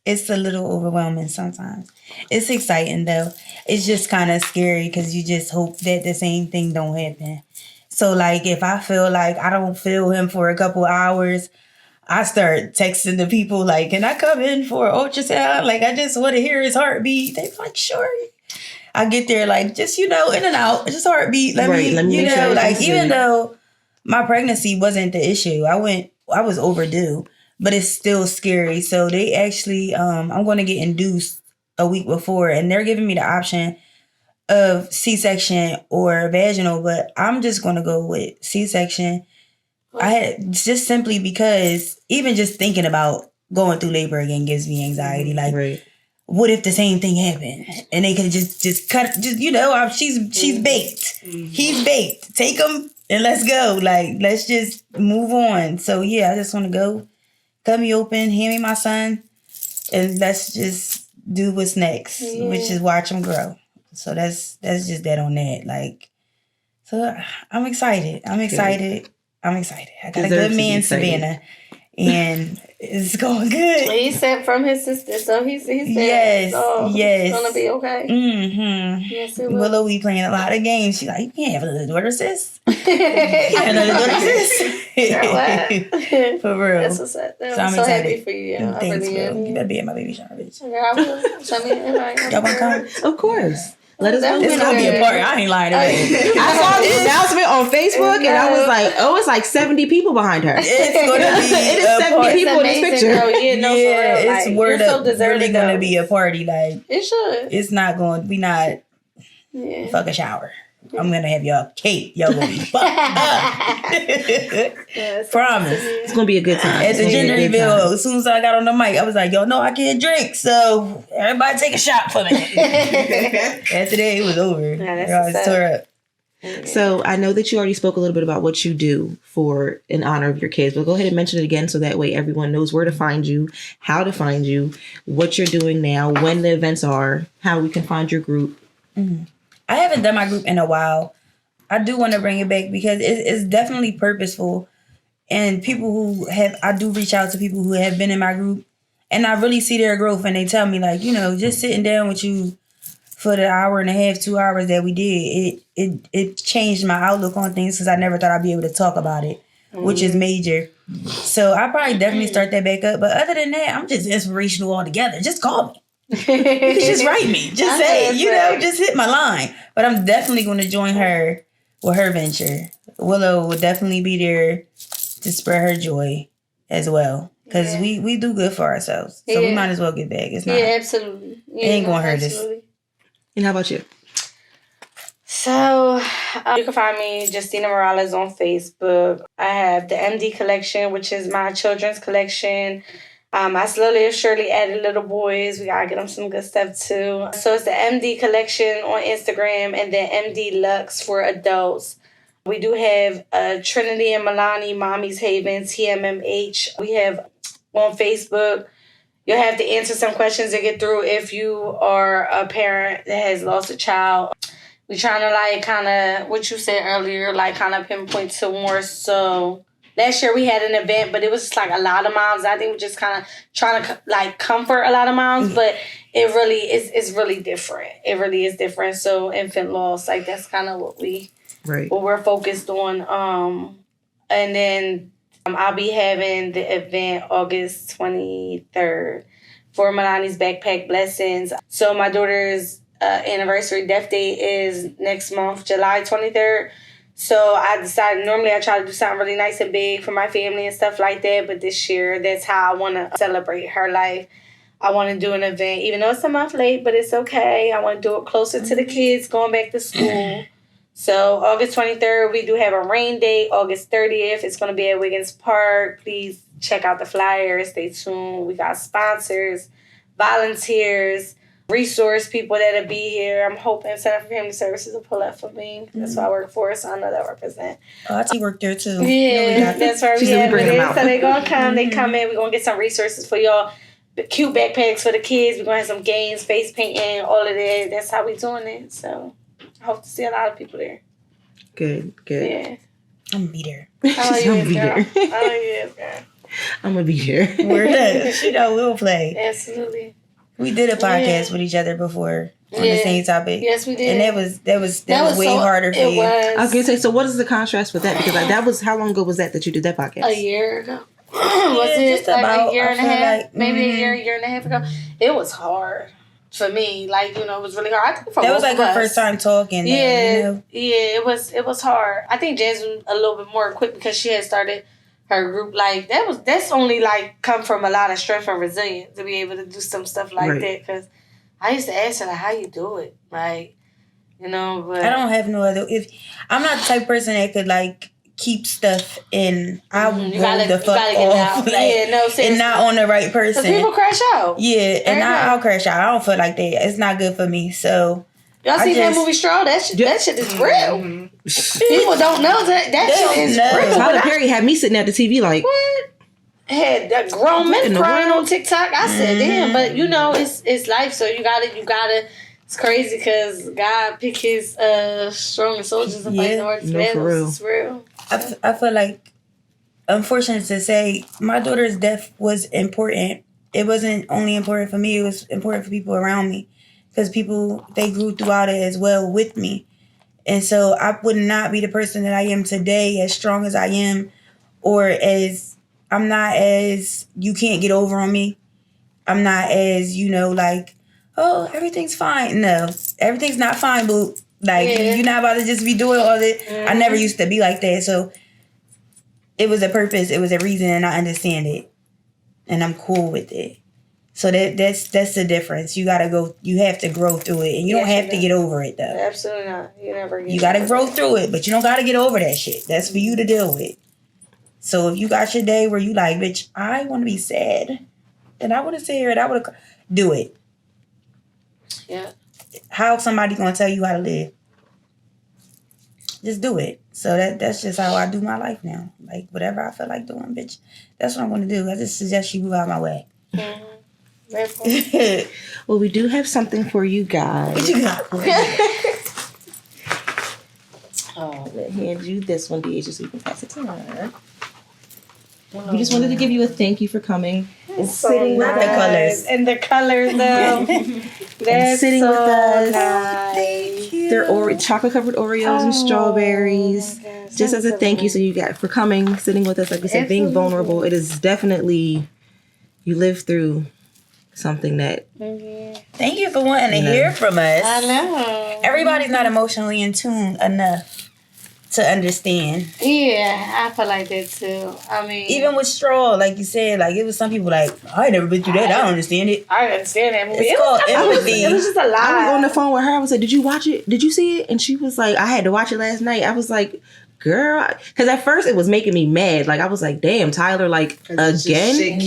It's a little overwhelming sometimes. It's exciting, though. It's just kind of scary because you just hope that the same thing don't happen. So, like, if I feel like I don't feel him for a couple hours, I start texting the people, like, can I come in for an ultrasound? Like, I just want to hear his heartbeat. They're like, sure. I get there, like, just, in and out, just heartbeat. Let me make sure, like, even though my pregnancy wasn't the issue, I was overdue, but it's still scary. So they actually, I'm going to get induced a week before, and they're giving me the option of C-section or vaginal, but I'm just going to go with C-section. I had just simply because even just thinking about going through labor again gives me anxiety. Like, what if the same thing happened and they could just cut? She's baked. He's baked. Take him and let's go. Like, let's just move on. So yeah, I just want to go, cut me open, hand me my son, and let's just do what's next, which is watch him grow. So that's just that on that. Like, so I'm excited. I got a good man, Savannah, and it's going good. He sent from his sister, so he's there. Yes, It's gonna be okay. Mm-hmm. Yes, it will. Willow, we playing a lot of games. She's like, you can't have another daughter, sis. You can't have another daughter, sis. Girl, what? For real. That's what's up. So I'm so happy for you. Yeah, Thanks, I really bro. am. You better be at my baby shower, bitch. Girl, I will. Send me an invite. Y'all want to come? Of course. Let us know. It's going to be a party. I ain't lying to you. I saw the announcement on Facebook and I was like, oh, it's like 70 people behind her. It's going to be it is 70 people in this picture. Girl. It's like, word so up. Really deserving going to be a party. Like, it should. It's not going to be not fuck a shower. I'm going to have y'all cake. Y'all going to be fucked up. Promise. It's going to be a good time. At the gender reveal, as soon as I got on the mic, I was like, yo, no, I can't drink. So everybody take a shot for me. After that, it was over. I was tore up. So I know that you already spoke a little bit about what you do in honor of your kids, but go ahead and mention it again so that way everyone knows where to find you, how to find you, what you're doing now, when the events are, how we can find your group. Mm-hmm. I haven't done my group in a while. I do want to bring it back because it's definitely purposeful. And I do reach out to people who have been in my group and I really see their growth and they tell me like, just sitting down with you for the hour and a half, 2 hours that we did, it changed my outlook on things because I never thought I'd be able to talk about it, which is major. So I probably definitely start that back up. But other than that, I'm just inspirational altogether. Just call me. You can just write me. Just say, just hit my line. But I'm definitely going to join her with her venture. Willow will definitely be there to spread her joy as well. Because we do good for ourselves. So we might as well get back. It's not. Yeah, absolutely. It ain't going to hurt us. And how about you? So, you can find me, Justina Morales, on Facebook. I have the MD collection, which is my children's collection. I slowly and surely added little boys. We gotta get them some good stuff too. So it's the MD collection on Instagram and then MD Luxe for adults. We do have Trinity and Mi'lani, Mommy's Haven, TMMH. We have on Facebook. You'll have to answer some questions to get through if you are a parent that has lost a child. We're trying to like kind of, what you said earlier, like kind of pinpoint to more so. Last year we had an event, but it was just like a lot of moms. I think we're just kind of trying to like comfort a lot of moms, but it really is, it's really different. It really is different. So infant loss, like that's kind of what we're focused on. And then I'll be having the event August 23rd for Mi'lani's Backpack Blessings. So my daughter's anniversary death date is next month, July 23rd. So I decided, normally I try to do something really nice and big for my family and stuff like that. But this year, that's how I want to celebrate her life. I want to do an event, even though it's a month late, but it's okay. I want to do it closer to the kids going back to school. So August 23rd, we do have a rain date. August 30th, it's going to be at Wiggins Park. Please check out the flyer. Stay tuned. We got sponsors, volunteers, resource people that'll be here. I'm hoping Center for Family Services will pull up for me. That's what I work for, so I know that represent. Oh, I work there too. Yeah, that's where we have it. So they're going to come. They come in. We're going to get some resources for y'all. Cute backpacks for the kids. We're going to have some games, face painting, all of that. That's how we doing it. So I hope to see a lot of people there. Good. Yeah. I'm gonna be there. How are you, girl? I'm gonna be here. We're done. You know, we'll play. Absolutely. We did a podcast with each other before on the same topic. Yes, we did. And that was way harder for you. Was. I was gonna say, so what is the contrast with that? Because that was, how long ago was that you did that podcast? A year ago. Was it just like about a year and a half? like, maybe a year and a half ago. It was hard for me. Like, you know, it was really hard. I think for that was like her first time talking. Yeah, it was hard. I think Jasmine a little bit more equipped because she had started her group. Like that's only like come from a lot of strength and resilience to be able to do some stuff like that. Because I used to ask her like, how you do it, like, you know. But I don't have no other. If I'm not the type of person that could like keep stuff in, I roll the fuck off, like, and not on the right person. Because people crash out. Yeah, and I'll crash out. I don't feel like that. It's not good for me. So y'all see that movie Straw? That shit is real. People don't know that shit is real. Tyler Perry had me sitting at the TV like, what? Had that grown men crying on TikTok. I said, damn, but you know, it's life, so you gotta. It's crazy because God picked his strongest soldiers and fight the hardest battles. It's real. I feel like, unfortunate to say, my daughter's death was important. It wasn't only important for me; it was important for people around me, because they grew throughout it as well with me, and so I would not be the person that I am today, as strong as I am, or as I'm not as you can't get over on me. I'm not as, you know, like, oh, everything's fine. No, everything's not fine, boo. Like, you're not about to just be doing all that. Mm-hmm. I never used to be like that. So it was a purpose. It was a reason, and I understand it. And I'm cool with it. So that's the difference. You have to grow through it. And you don't have to get over it, though. Absolutely not. You got to grow through it, but you don't got to get over that shit. That's for you to deal with. So if you got your day where you like, bitch, I want to be sad, and I want to sit here and I want to do it. Yeah. How somebody gonna tell you how to live? Just do it. So that's just how I do my life now. Like, whatever I feel like doing, bitch, that's what I'm gonna do. I just suggest you move out of my way. Mm-hmm. Well, we do have something for you guys. What you got? I'm gonna hand you this one, Deja, so you can pass it to her. We just wanted to give you a thank you for coming and sitting with the colors. And the colors, though. And sitting so with us. Nice. Thank you. They're chocolate covered Oreos and strawberries. Gosh, just as a thank you, so you got for coming, sitting with us. Like we said, being vulnerable. It is definitely, you live through something that. Thank you for wanting to hear from us. I know. Everybody's not emotionally in tune enough to understand. Yeah, I feel like that too. I mean, Even with straw, like you said, like it was some people like, I ain't never been through that. I don't understand it. I understand that movie. It's called empathy. It was just a lot. I was on the phone with her. I was like, "Did you watch it? Did you see it?" And she was like, "I had to watch it last night." I was like, "Girl," because at first it was making me mad. Like I was like, "Damn, Tyler, like again,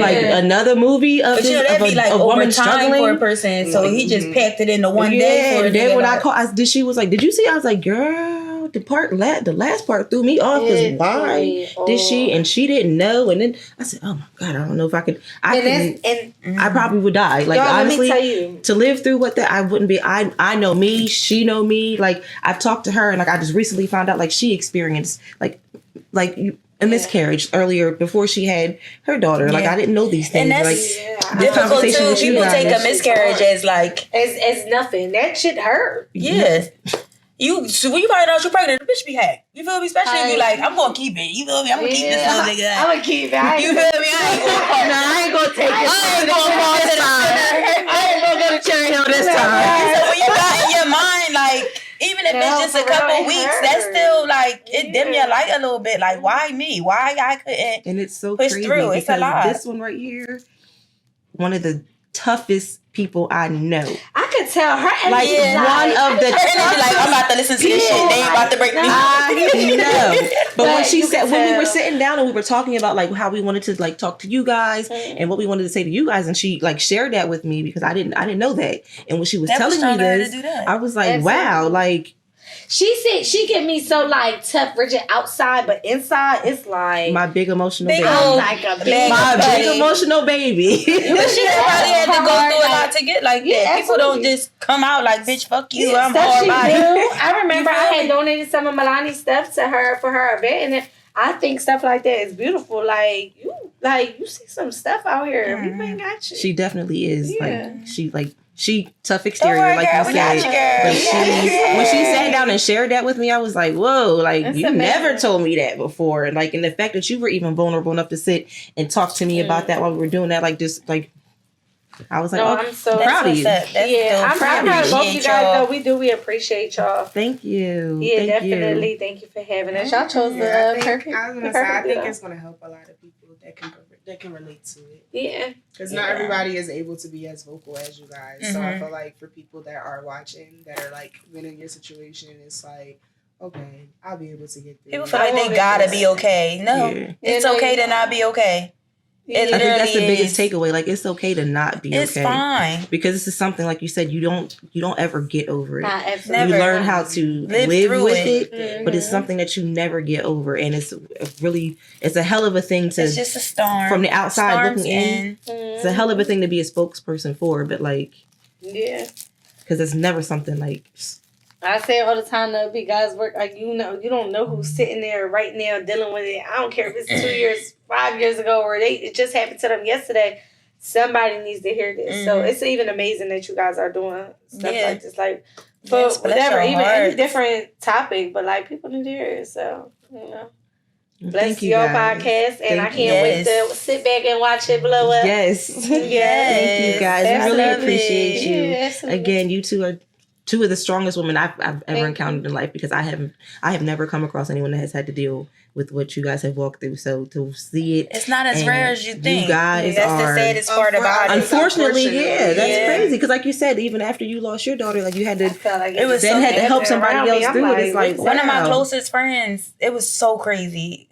like another movie of But you know, this, that'd of be like a woman over time struggling for a person. So he just packed it into one day for a And then nigga, when I like- called, she was like, "Did you see?" I was like, "Girl, the last part threw me off because why did she?" And she didn't know. And then I said, "Oh my God, I don't know if I could. I probably would die. Like honestly, let me tell you. to live through what that I wouldn't be. I know me. She know me. Like I've talked to her, and like I just recently found out like she experienced like a miscarriage earlier before she had her daughter. Like I didn't know these things. And that's like difficult too. with you People guys. take a miscarriage as like, It's nothing. That shit hurt. yeah. So when you find out you're pregnant, the bitch be hacked. You feel me? Especially if you like, I'm gonna keep it. You feel me? I'm gonna keep this little nigga. I'm gonna keep it. You feel me? I ain't gonna take it. I ain't gonna fall to the center. I ain't gonna go to Cherry Hill this time. So when you got in your mind, like, even if it's just a couple weeks, that's still like, it dim your light a little bit. Like, why me? Why I couldn't? And it's so push crazy through. It's a because lot. this one right here, one of the toughest people I know. I could tell her energy. Like one of the Her energy, like, I'm about to listen to this shit. They ain't about to break me. I know. But when she you said, can when we tell. were sitting down and we were talking about like how we wanted to like talk to you guys and what we wanted to say to you guys, and she like shared that with me because I didn't know that. And when she was That was telling me strong of her this, to do that. I was like, Absolutely. wow, like She said she get me so like tough, rigid outside, but inside it's like my big emotional Big baby. old- like a big big My buddy. big emotional baby. But she probably had to go through a lot to get like that. Yeah, People don't absolutely. just come out like, bitch, fuck you, I'm stuff all she about do. it. I remember You I feel had me? donated some of Mi'lani's stuff to her for her event, and I think stuff like that is beautiful. Like you see some stuff out here. Mm-hmm. We ain't got you. She definitely is. Yeah. She tough exterior, Don't worry, like girl, you we got said. you, girl. But she, when she sat down and shared that with me, I was like, whoa, like That's you amazing. never told me that before. And like, and the fact that you were even vulnerable enough to sit and talk to me about that while we were doing that, like just like, I was like, No, oh, I'm so proud of you. That's Yeah, I'm proud of both you appreciate guys. y'all. Though we appreciate y'all. Thank you. Yeah, Thank definitely. You. Thank you for having us. Y'all chose Yeah, the perfect. I was gonna say, I think it's gonna help a lot of people that can relate to it. Yeah. Because not everybody is able to be as vocal as you guys. So I feel like for people that are watching, that are like been in your situation, it's like, okay, I'll be able to get through. People it. feel like they gotta be okay. No, Yeah. it's Yeah, no, okay you to don't. not be okay. It I think that's the literally biggest is. takeaway. Like, it's okay to not be It's okay. fine. Because this is something, like you said, you don't ever get over it. Absolutely. You Never. learn how to Live live through with it. it, but it's something that you never get over, and it's a hell of a thing to It's just a storm. from the outside Storms looking in. It's a hell of a thing to be a spokesperson for, but like, Yeah. because it's never something like. I say all the time though, be guys work like you don't know who's sitting there right now dealing with it. I don't care if it's 2 years, 5 years ago, or it just happened to them yesterday. Somebody needs to hear this. So it's even amazing that you guys are doing stuff like this, like for Yes, bless whatever, your even any hearts. different topic, but like people need to hear it. So bless Thank you, your guys. podcast, and I Thank can't wait Yes. to sit back and watch it blow up. Yes. Yes. Thank you guys. I We really love appreciate it. you. Yeah, absolutely. Again, you two are two of the strongest women I've ever Thank encountered in life, because I have never come across anyone that has had to deal with what you guys have walked through. So to see it, It's not as and rare as you think. guys That's are the saddest part about it. unfortunately, yeah, that's Yeah. crazy. Because like you said, even after you lost your daughter, like you had to felt like It was then so had to help happening somebody around else me. I'm through it. It's like, what's One of my wow. closest friends, it was so crazy.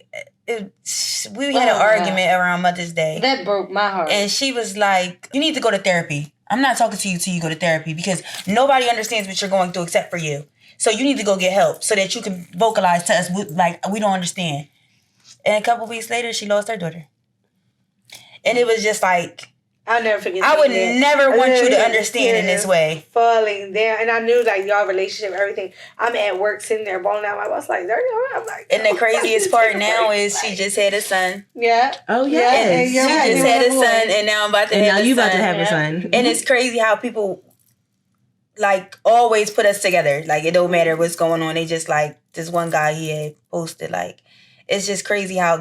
We had an argument around Mother's Day. That broke my heart. And she was like, you need to go to therapy. I'm not talking to you till you go to therapy, because nobody understands what you're going through except for you. So you need to go get help so that you can vocalize to us, like, we don't understand. And a couple weeks later, she lost her daughter. And it was just like, I'll never forget. I would seeing that. never want you to Yeah, understand in this way. Falling down, and I knew like y'all relationship, everything. I'm at work sitting there balling out. My boss like, "There you are." I'm like, And the craziest part now Like, is she just had a son. yeah. Oh Yeah, yes. and She you're right. just had a son, and now I'm about to And have now a you son. about to have a Yeah. son. And it's crazy how people like always put us together. Like, it don't matter what's going on. They just like, this one guy he had posted, like, it's just crazy how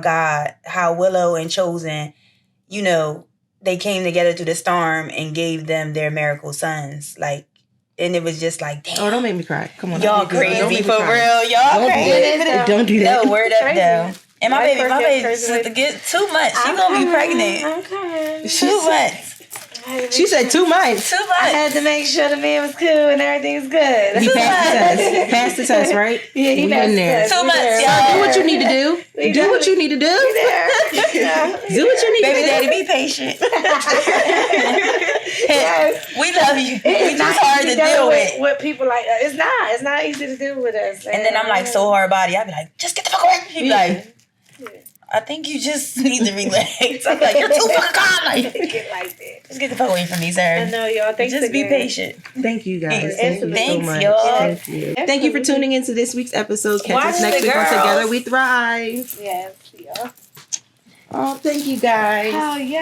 Willow and Chosen, they came together through the storm and gave them their miracle sons. Like, And it was just like, damn. Oh, don't make me cry. Come on. Y'all Don't make crazy me for cry. real. Y'all Don't do crazy. that. Don't do that. No, word up Crazy. though. And my Life baby crazy. sister get 2 months. She gonna be pregnant. Okay. 2 months. She said 2 months. 2 I months. had to make sure the man was cool and everything was good. He passed the test. Passed the test, right? Yeah, he We passed in the there. test. 2 We months, there. y'all. Do what you need to do. Do what you need to do. There. Do what you need Baby to do. daddy, be patient. Yes. We love you. We It's just not hard easy to deal with. with people like us. It's not. It's not easy to deal with us. And then I'm like so hard body. I be like, just get the fuck away. He be like, I think you just need to relax. I'm like, you're too fucking calm. Like, Get like that. just get the fuck away from me, sir. I know, y'all. Thanks Just be again. patient. Thank you guys. Thank you so Thanks, much. y'all. Thank you. Thank you for tuning into this week's episode. Catch Watch us next the week on girls. Together We Thrive. Yes, y'all. Oh, thank you guys. Oh, yeah.